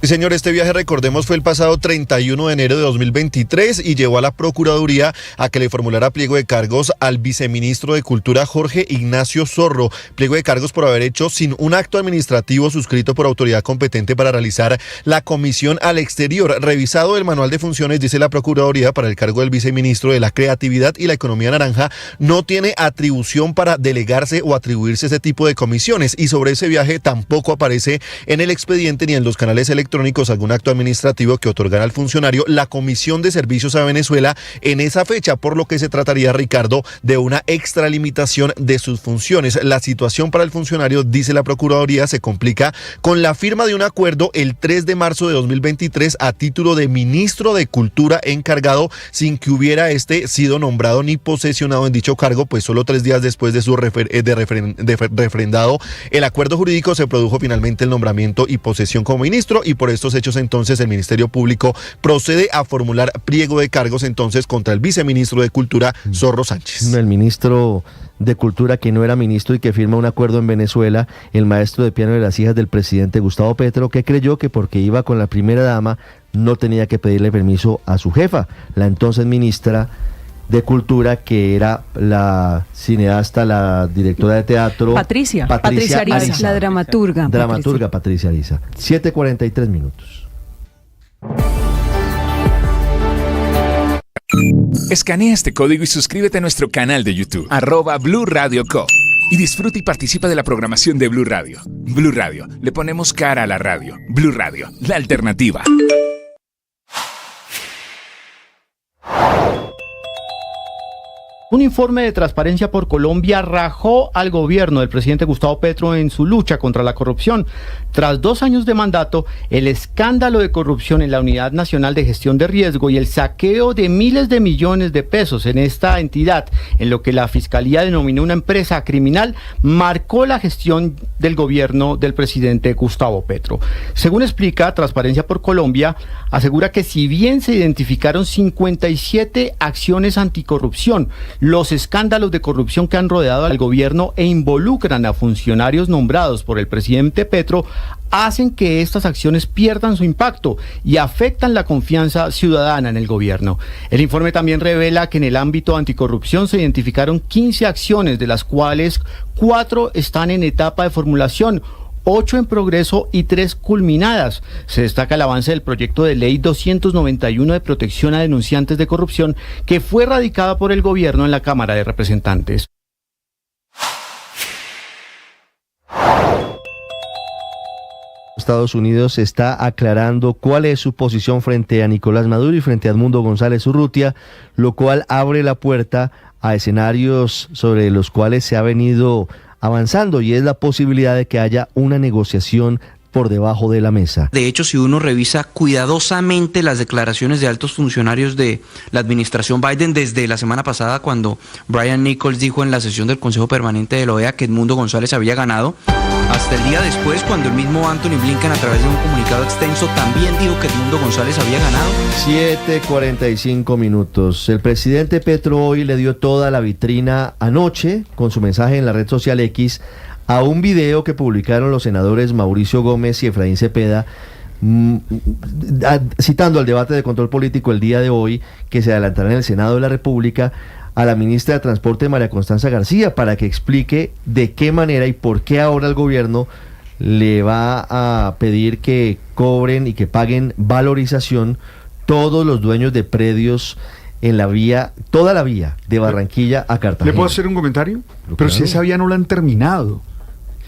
Sí, señor, este viaje, recordemos, fue el pasado 31 de enero de 2023 y llevó a la Procuraduría a que le formulara pliego de cargos al viceministro de Cultura Jorge Ignacio Zorro. Pliego de cargos por haber hecho sin un acto administrativo suscrito por autoridad competente para realizar la comisión al exterior. Revisado el manual de funciones, dice la Procuraduría, para el cargo del viceministro de la Creatividad y la Economía Naranja, no tiene atribución para delegarse o atribuirse ese tipo de comisiones y sobre ese viaje tampoco aparece en el expediente ni en los canales electrónicos algún acto administrativo que otorgara al funcionario la Comisión de Servicios a Venezuela en esa fecha, por lo que se trataría, Ricardo, de una extralimitación de sus funciones. La situación para el funcionario, dice la Procuraduría, se complica con la firma de un acuerdo el 3 de marzo de 2023 a título de ministro de Cultura encargado, sin que hubiera sido nombrado ni posesionado en dicho cargo, pues solo 3 días después de su refrendado el acuerdo jurídico se produjo finalmente el nombramiento y posesión como ministro, y por estos hechos entonces el Ministerio Público procede a formular pliego de cargos entonces contra el viceministro de Cultura, Zorro Sánchez. El ministro de Cultura, que no era ministro y que firma un acuerdo en Venezuela, el maestro de piano de las hijas del presidente Gustavo Petro, que creyó que porque iba con la primera dama no tenía que pedirle permiso a su jefa, la entonces ministra de Cultura, que era la cineasta, la directora de teatro Patricia Ariza. La dramaturga Patricia Ariza. 7:43 minutos. Escanea este código y suscríbete a nuestro canal de YouTube, @Blue Radio Co. Y disfruta y participa de la programación de Blue Radio. Blue Radio, le ponemos cara a la radio. Blue Radio, la alternativa. Un informe de Transparencia por Colombia rajó al gobierno del presidente Gustavo Petro en su lucha contra la corrupción. Tras 2 años de mandato, el escándalo de corrupción en la Unidad Nacional de Gestión de Riesgo y el saqueo de miles de millones de pesos en esta entidad, en lo que la Fiscalía denominó una empresa criminal, marcó la gestión del gobierno del presidente Gustavo Petro. Según explica Transparencia por Colombia, asegura que si bien se identificaron 57 acciones anticorrupción, los escándalos de corrupción que han rodeado al gobierno e involucran a funcionarios nombrados por el presidente Petro hacen que estas acciones pierdan su impacto y afectan la confianza ciudadana en el gobierno. El informe también revela que en el ámbito anticorrupción se identificaron 15 acciones, de las cuales 4 están en etapa de formulación, 8 en progreso y 3 culminadas. Se destaca el avance del proyecto de ley 291 de protección a denunciantes de corrupción, que fue radicada por el gobierno en la Cámara de Representantes. Estados Unidos está aclarando cuál es su posición frente a Nicolás Maduro y frente a Edmundo González Urrutia, lo cual abre la puerta a escenarios sobre los cuales se ha venido avanzando, y es la posibilidad de que haya una negociación por debajo de la mesa. De hecho, si uno revisa cuidadosamente las declaraciones de altos funcionarios de la administración Biden desde la semana pasada, cuando Brian Nichols dijo en la sesión del Consejo Permanente de la OEA que Edmundo González había ganado, hasta el día después, cuando el mismo Anthony Blinken, a través de un comunicado extenso, también dijo que Edmundo González había ganado. 7:45 minutos. El presidente Petro hoy le dio toda la vitrina anoche, con su mensaje en la red social X, a un video que publicaron los senadores Mauricio Gómez y Efraín Cepeda, citando al debate de control político el día de hoy, que se adelantará en el Senado de la República, a la ministra de Transporte María Constanza García, para que explique de qué manera y por qué ahora el gobierno le va a pedir que cobren y que paguen valorización todos los dueños de predios en la vía, toda la vía de Barranquilla a Cartagena. ¿Le puedo hacer un comentario? Pero si esa vía no la han terminado.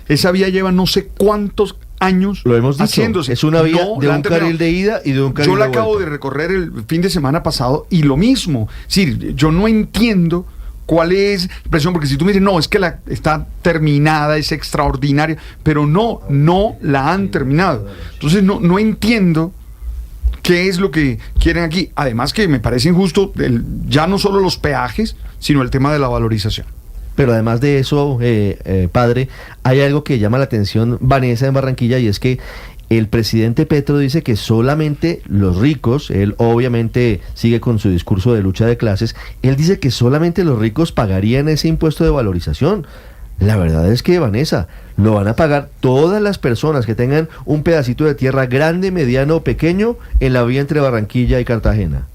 Esa vía lleva no sé cuántos años lo hemos dicho, haciéndose. Es una vía de un carril de ida y de un carril de vuelta. Yo la acabo de recorrer el fin de semana pasado y lo mismo. Sí, yo no entiendo cuál es la presión, porque si tú me dices, no, es que está terminada, es extraordinaria, pero no la han terminado. Entonces no entiendo qué es lo que quieren aquí. Además que me parece injusto ya no solo los peajes, sino el tema de la valorización. Pero además de eso, padre, hay algo que llama la atención, Vanessa, en Barranquilla, y es que el presidente Petro dice que solamente los ricos, él obviamente sigue con su discurso de lucha de clases, él dice que solamente los ricos pagarían ese impuesto de valorización. La verdad es que, Vanessa, lo van a pagar todas las personas que tengan un pedacito de tierra grande, mediano o pequeño en la vía entre Barranquilla y Cartagena.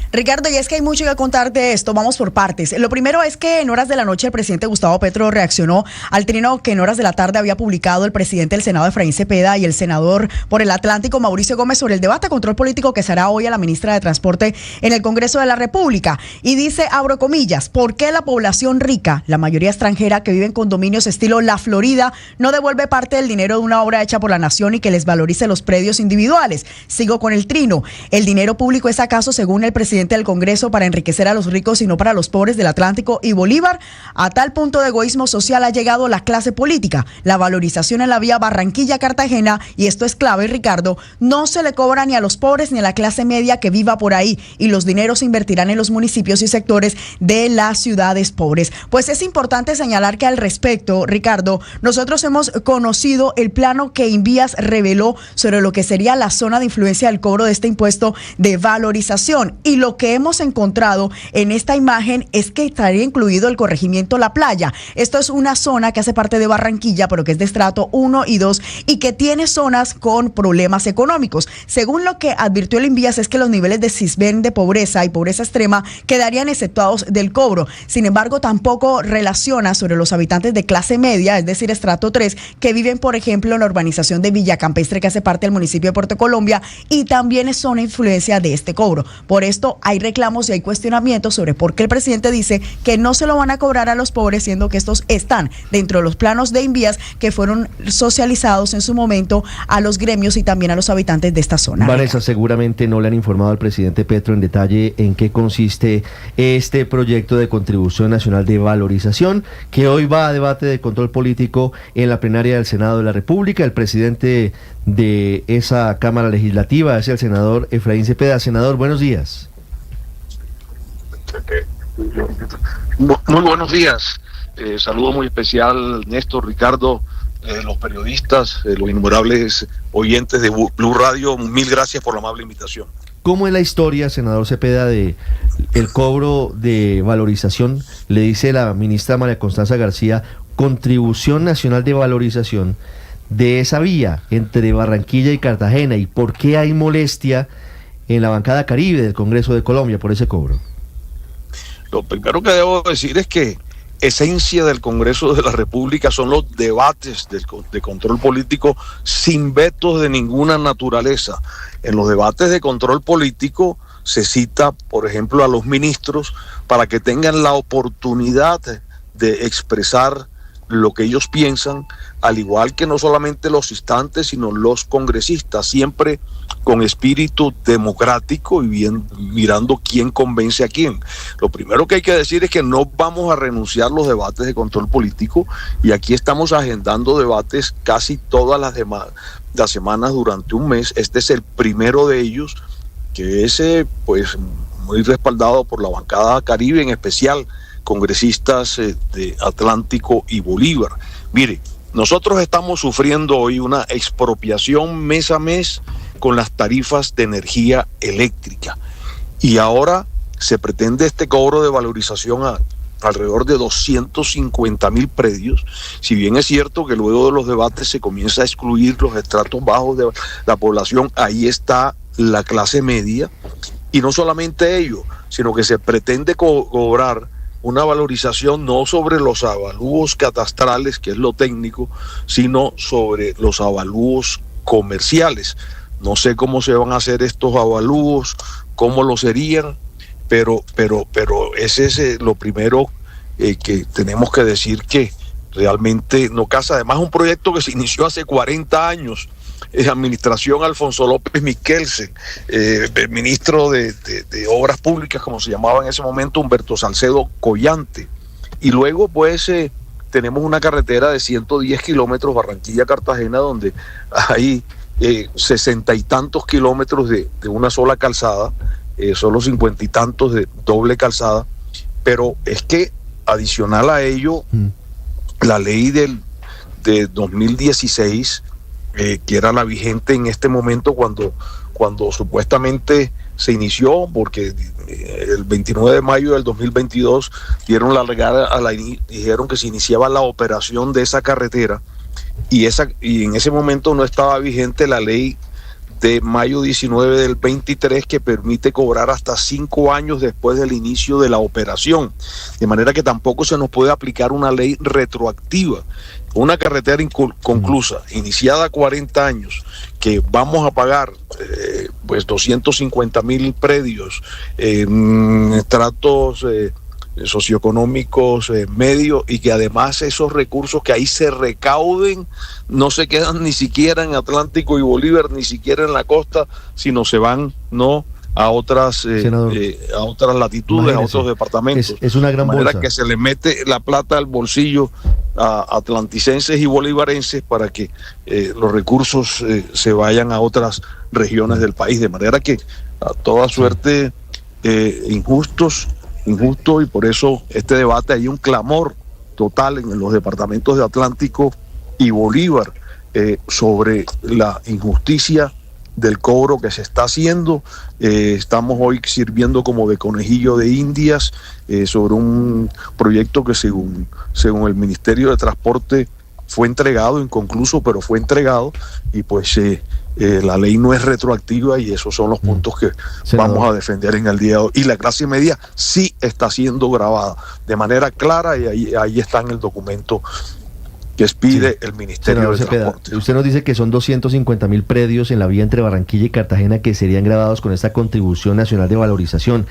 Ricardo, y es que hay mucho que contar de esto, vamos por partes. Lo primero es que en horas de la noche el presidente Gustavo Petro reaccionó al trino que en horas de la tarde había publicado el presidente del Senado, Efraín Cepeda, y el senador por el Atlántico, Mauricio Gómez, sobre el debate de control político que se hará hoy a la ministra de Transporte en el Congreso de la República. Y dice, abro comillas, ¿por qué la población rica, la mayoría extranjera que vive en condominios estilo La Florida, no devuelve parte del dinero de una obra hecha por la nación y que les valorice los predios individuales? Sigo con el trino. ¿El dinero público es acaso, según el presidente del Congreso, para enriquecer a los ricos y no para los pobres del Atlántico y Bolívar? A tal punto de egoísmo social ha llegado la clase política. La valorización en la vía Barranquilla-Cartagena, y esto es clave, Ricardo, no se le cobra ni a los pobres ni a la clase media que viva por ahí, y los dineros se invertirán en los municipios y sectores de las ciudades pobres. Pues es importante señalar que al respecto, Ricardo, nosotros hemos conocido el plano que Invías reveló sobre lo que sería la zona de influencia del cobro de este impuesto de valorización, y lo que hemos encontrado en esta imagen es que estaría incluido el corregimiento La Playa. Esto es una zona que hace parte de Barranquilla, pero que es de estrato 1 y 2 y que tiene zonas con problemas económicos. Según lo que advirtió el Invías, es que los niveles de CISBEN de pobreza y pobreza extrema quedarían exceptuados del cobro. Sin embargo, tampoco relaciona sobre los habitantes de clase media, es decir, estrato 3, que viven, por ejemplo, en la urbanización de Villa Campestre, que hace parte del municipio de Puerto Colombia, y también es zona de influencia de este cobro. Por esto hay reclamos y hay cuestionamientos sobre por qué el presidente dice que no se lo van a cobrar a los pobres, siendo que estos están dentro de los planos de Invías que fueron socializados en su momento a los gremios y también a los habitantes de esta zona. Vanessa, seguramente no le han informado al presidente Petro en detalle en qué consiste este proyecto de contribución nacional de valorización que hoy va a debate de control político en la plenaria del Senado de la República. El presidente de esa Cámara Legislativa es el senador Efraín Cepeda. Senador, buenos días. Muy buenos días. Saludo muy especial, Néstor, Ricardo, los periodistas, los innumerables oyentes de Blue Radio. Mil gracias por la amable invitación. ¿Cómo es la historia, senador Cepeda, de el cobro de valorización? Le dice la ministra María Constanza García, contribución nacional de valorización de esa vía entre Barranquilla y Cartagena. ¿Y por qué hay molestia en la bancada Caribe del Congreso de Colombia por ese cobro? Lo primero que debo decir es que esencia del Congreso de la República son los debates de control político sin vetos de ninguna naturaleza. En los debates de control político se cita, por ejemplo, a los ministros para que tengan la oportunidad de expresar lo que ellos piensan, al igual que no solamente los instantes, sino los congresistas, siempre con espíritu democrático y bien mirando quién convence a quién. Lo primero que hay que decir es que no vamos a renunciar a los debates de control político, y aquí estamos agendando debates casi todas las semanas durante un mes. Este es el primero de ellos, que es pues muy respaldado por la bancada Caribe, en especial congresistas de Atlántico y Bolívar. Mire, nosotros estamos sufriendo hoy una expropiación mes a mes con las tarifas de energía eléctrica, y ahora se pretende este cobro de valorización a alrededor de 250.000 predios. Si bien es cierto que luego de los debates se comienza a excluir los estratos bajos de la población, ahí está la clase media, y no solamente ello, sino que se pretende cobrar una valorización no sobre los avalúos catastrales, que es lo técnico, sino sobre los avalúos comerciales. No sé cómo se van a hacer estos avalúos, cómo lo serían, pero ese es lo primero que tenemos que decir, que realmente no casa. Además, un proyecto que se inició hace 40 años, administración Alfonso López Miquelsen, el ministro de Obras Públicas, como se llamaba en ese momento, Humberto Salcedo Collante. Y luego pues tenemos una carretera de 110 kilómetros, Barranquilla-Cartagena, donde hay 60 y tantos kilómetros de una sola calzada, solo 50 y tantos de doble calzada. Pero es que adicional a ello, la ley de 2016, que era la vigente en este momento cuando supuestamente se inició, porque el 29 de mayo del 2022 dieron la largada dijeron que se iniciaba la operación de esa carretera, y en ese momento no estaba vigente la ley de mayo 19 del 23, que permite cobrar hasta 5 años después del inicio de la operación, de manera que tampoco se nos puede aplicar una ley retroactiva. Una carretera inconclusa, iniciada 40 años, que vamos a pagar pues 250.000 predios, estratos socioeconómicos medios, y que además esos recursos que ahí se recauden no se quedan ni siquiera en Atlántico y Bolívar, ni siquiera en la costa, sino se van a otras latitudes, a otros departamentos. Es una gran bolsa. De manera que se le mete la plata al bolsillo a atlanticenses y bolivarenses para que los recursos se vayan a otras regiones del país, de manera que a toda suerte injusto, y por eso este debate, hay un clamor total en los departamentos de Atlántico y Bolívar sobre la injusticia del cobro que se está haciendo. Estamos hoy sirviendo como de conejillo de indias sobre un proyecto que según el Ministerio de Transporte fue entregado, inconcluso, pero fue entregado, y pues la ley no es retroactiva, y esos son los puntos que vamos a defender en el día de hoy. Y la clase media sí está siendo grabada de manera clara, y ahí está en el documento que expide el Ministerio de Transporte. Usted nos dice que son 250.000 predios en la vía entre Barranquilla y Cartagena que serían grabados con esta contribución nacional de valorización.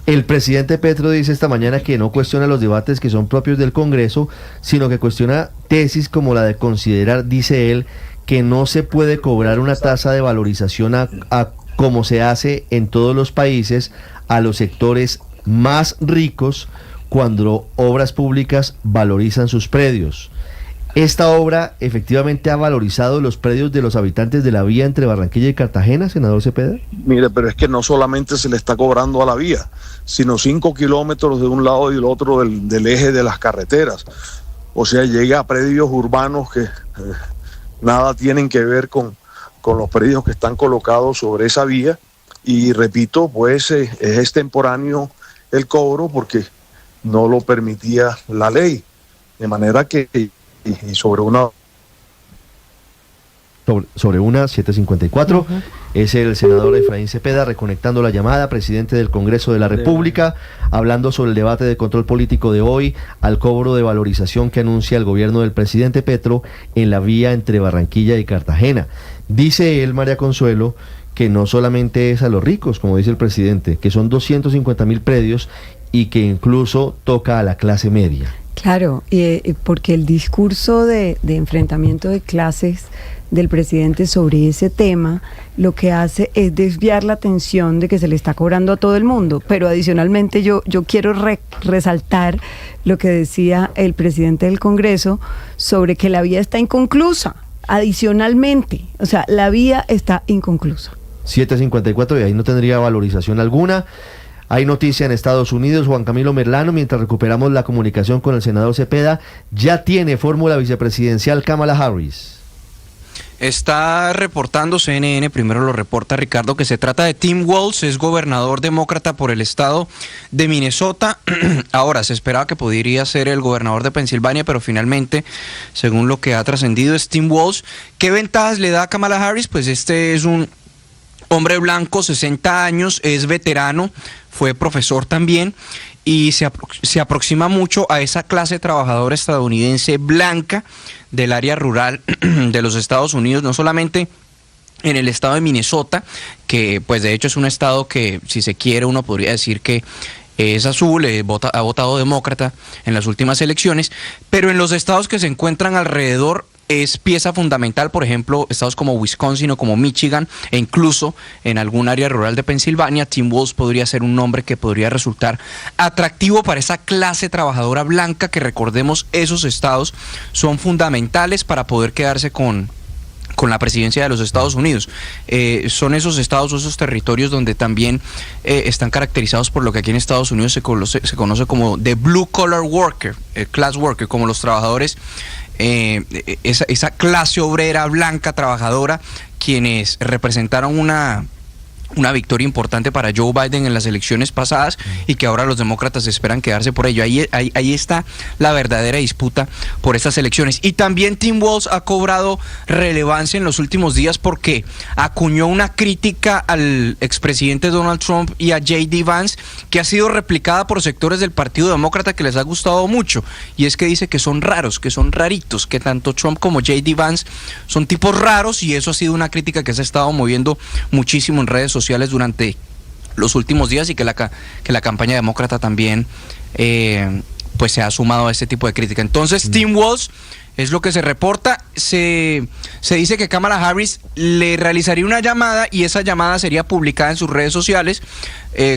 El presidente Petro dice esta mañana que no cuestiona los debates que son propios del Congreso, sino que cuestiona tesis como la de considerar, dice él, que no se puede cobrar una tasa de valorización a como se hace en todos los países a los sectores más ricos cuando obras públicas valorizan sus predios. ¿Esta obra efectivamente ha valorizado los predios de los habitantes de la vía entre Barranquilla y Cartagena, senador Cepeda? Mire, pero es que no solamente se le está cobrando a la vía, sino 5 kilómetros de un lado y el otro del eje de las carreteras. O sea, llega a predios urbanos que nada tienen que ver con los predios que están colocados sobre esa vía. Y repito, pues es extemporáneo el cobro porque no lo permitía la ley. De manera que y sobre una 754 es el senador Efraín Cepeda reconectando la llamada, presidente del Congreso de la República, hablando sobre el debate de control político de hoy al cobro de valorización que anuncia el gobierno del presidente Petro en la vía entre Barranquilla y Cartagena. Dice él, María Consuelo, que no solamente es a los ricos, como dice el presidente, que son 250.000 predios y que incluso toca a la clase media. Claro, porque el discurso de enfrentamiento de clases del presidente sobre ese tema lo que hace es desviar la atención de que se le está cobrando a todo el mundo, pero adicionalmente yo quiero resaltar lo que decía el presidente del Congreso sobre que la vía está inconclusa, adicionalmente, o sea, la vía está inconclusa. 7:54 y ahí no tendría valorización alguna. Hay noticia en Estados Unidos, Juan Camilo Merlano, mientras recuperamos la comunicación con el senador Cepeda, ya tiene fórmula vicepresidencial Kamala Harris. Está reportando CNN, primero lo reporta Ricardo, que se trata de Tim Walz, es gobernador demócrata por el estado de Minnesota. Ahora, se esperaba que podría ser el gobernador de Pensilvania, pero finalmente, según lo que ha trascendido, es Tim Walz. ¿Qué ventajas le da a Kamala Harris? Pues este es un hombre blanco, 60 años, es veterano, fue profesor también, y se aproxima mucho a esa clase trabajadora estadounidense blanca del área rural de los Estados Unidos, no solamente en el estado de Minnesota, que pues de hecho es un estado que, si se quiere, uno podría decir que es azul, ha votado demócrata en las últimas elecciones, pero en los estados que se encuentran alrededor es pieza fundamental, por ejemplo, estados como Wisconsin o como Michigan, e incluso en algún área rural de Pensilvania. Tim Walz podría ser un nombre que podría resultar atractivo para esa clase trabajadora blanca, que recordemos, esos estados son fundamentales para poder quedarse con la presidencia de los Estados Unidos. Son esos estados o esos territorios donde también están caracterizados por lo que aquí en Estados Unidos se conoce como the blue collar worker, class worker, como los trabajadores, esa clase obrera blanca trabajadora, quienes representaron una victoria importante para Joe Biden en las elecciones pasadas y que ahora los demócratas esperan quedarse por ello. Ahí está la verdadera disputa por estas elecciones. Y también Tim Walz ha cobrado relevancia en los últimos días porque acuñó una crítica al expresidente Donald Trump y a J.D. Vance, que ha sido replicada por sectores del Partido Demócrata que les ha gustado mucho, y es que dice que son raros, que son raritos, que tanto Trump como J.D. Vance son tipos raros, y eso ha sido una crítica que se ha estado moviendo muchísimo en redes sociales durante los últimos días, y que la campaña demócrata también pues se ha sumado a este tipo de crítica. Entonces Tim Walz es lo que se reporta. Se dice que Kamala Harris le realizaría una llamada, y esa llamada sería publicada en sus redes sociales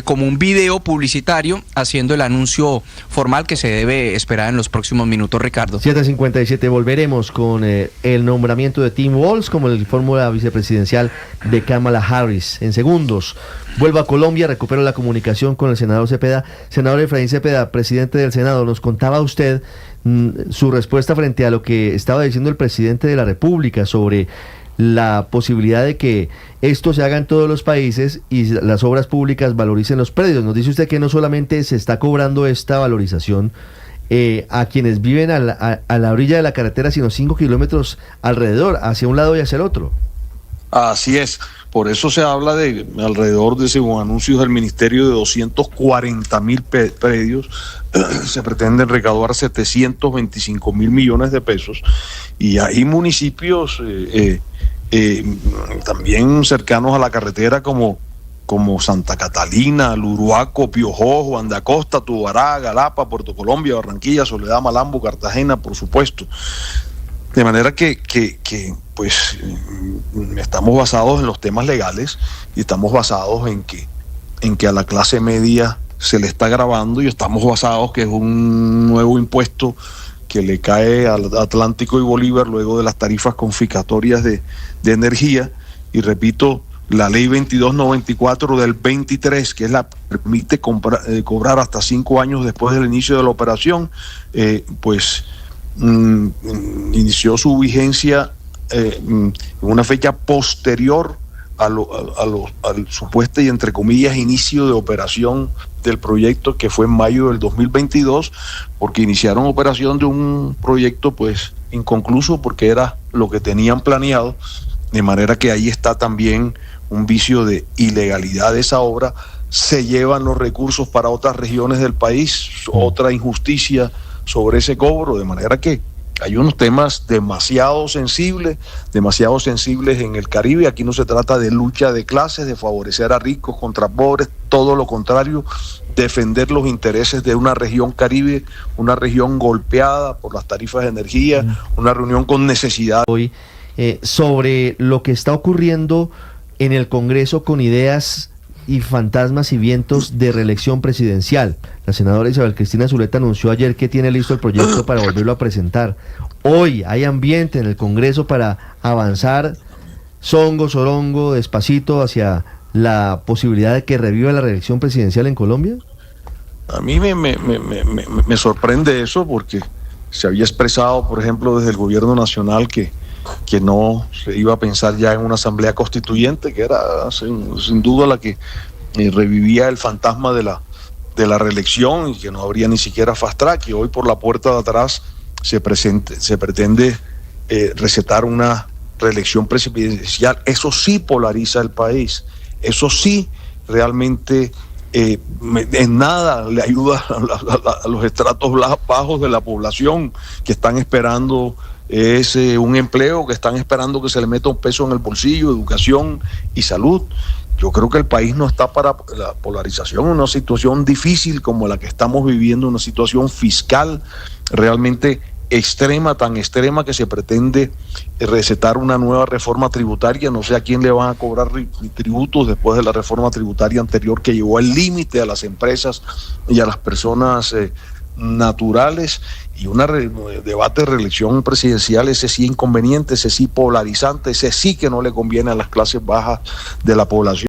como un video publicitario, haciendo el anuncio formal que se debe esperar en los próximos minutos, Ricardo. 7:57, volveremos con el nombramiento de Tim Walz como el fórmula vicepresidencial de Kamala Harris. En segundos, vuelvo a Colombia, recupero la comunicación con el senador Cepeda. Senador Efraín Cepeda, presidente del Senado, nos contaba usted su respuesta frente a lo que estaba diciendo el presidente de la República sobre la posibilidad de que esto se haga en todos los países y las obras públicas valoricen los predios. Nos dice usted que no solamente se está cobrando esta valorización a quienes viven a la orilla de la carretera, sino 5 kilómetros alrededor, hacia un lado y hacia el otro. Así es. Por eso se habla de alrededor de, según anuncios del ministerio, de 240.000 predios. Se pretenden recaudar 725.000 millones de pesos. Y hay municipios también cercanos a la carretera como Santa Catalina, Luruaco, Piojojo, Andacosta, Tubará, Galapa, Puerto Colombia, Barranquilla, Soledad, Malambo, Cartagena, por supuesto. De manera que pues estamos basados en los temas legales, y estamos basados en que a la clase media se le está grabando, y estamos basados que es un nuevo impuesto que le cae al Atlántico y Bolívar luego de las tarifas confiscatorias de energía. Y repito, la ley 2294 del 23, que es la que permite cobrar hasta 5 años después del inicio de la operación, inició su vigencia en una fecha posterior al supuesto y entre comillas inicio de operación del proyecto, que fue en mayo del 2022, porque iniciaron operación de un proyecto pues inconcluso, porque era lo que tenían planeado, de manera que ahí está también un vicio de ilegalidad de esa obra. Se llevan los recursos para otras regiones del país, otra injusticia sobre ese cobro, de manera que Hay unos temas demasiado sensibles en el Caribe. Aquí no se trata de lucha de clases, de favorecer a ricos contra pobres, todo lo contrario, defender los intereses de una región Caribe, una región golpeada por las tarifas de energía, una reunión con necesidad. Hoy, sobre lo que está ocurriendo en el Congreso con ideas y fantasmas y vientos de reelección presidencial. La senadora Isabel Cristina Zuleta anunció ayer que tiene listo el proyecto para volverlo a presentar. Hoy hay ambiente en el Congreso para avanzar songo, sorongo, despacito hacia la posibilidad de que reviva la reelección presidencial en Colombia. A mí me sorprende eso, porque se había expresado, por ejemplo, desde el gobierno nacional que no se iba a pensar ya en una asamblea constituyente, que era sin duda la que revivía el fantasma de la reelección, y que no habría ni siquiera fast track, y hoy por la puerta de atrás se pretende recetar una reelección presidencial. Eso sí polariza el país, eso sí realmente en nada le ayuda a los estratos bajos de la población, que están esperando un empleo, que están esperando que se le meta un peso en el bolsillo, educación y salud. Yo creo que el país no está para la polarización, una situación difícil como la que estamos viviendo, una situación fiscal realmente extrema, tan extrema que se pretende recetar una nueva reforma tributaria. No sé a quién le van a cobrar tributos después de la reforma tributaria anterior, que llevó al límite a las empresas y a las personas naturales, y un debate de reelección presidencial, ese sí inconveniente, ese sí polarizante, ese sí que no le conviene a las clases bajas de la población.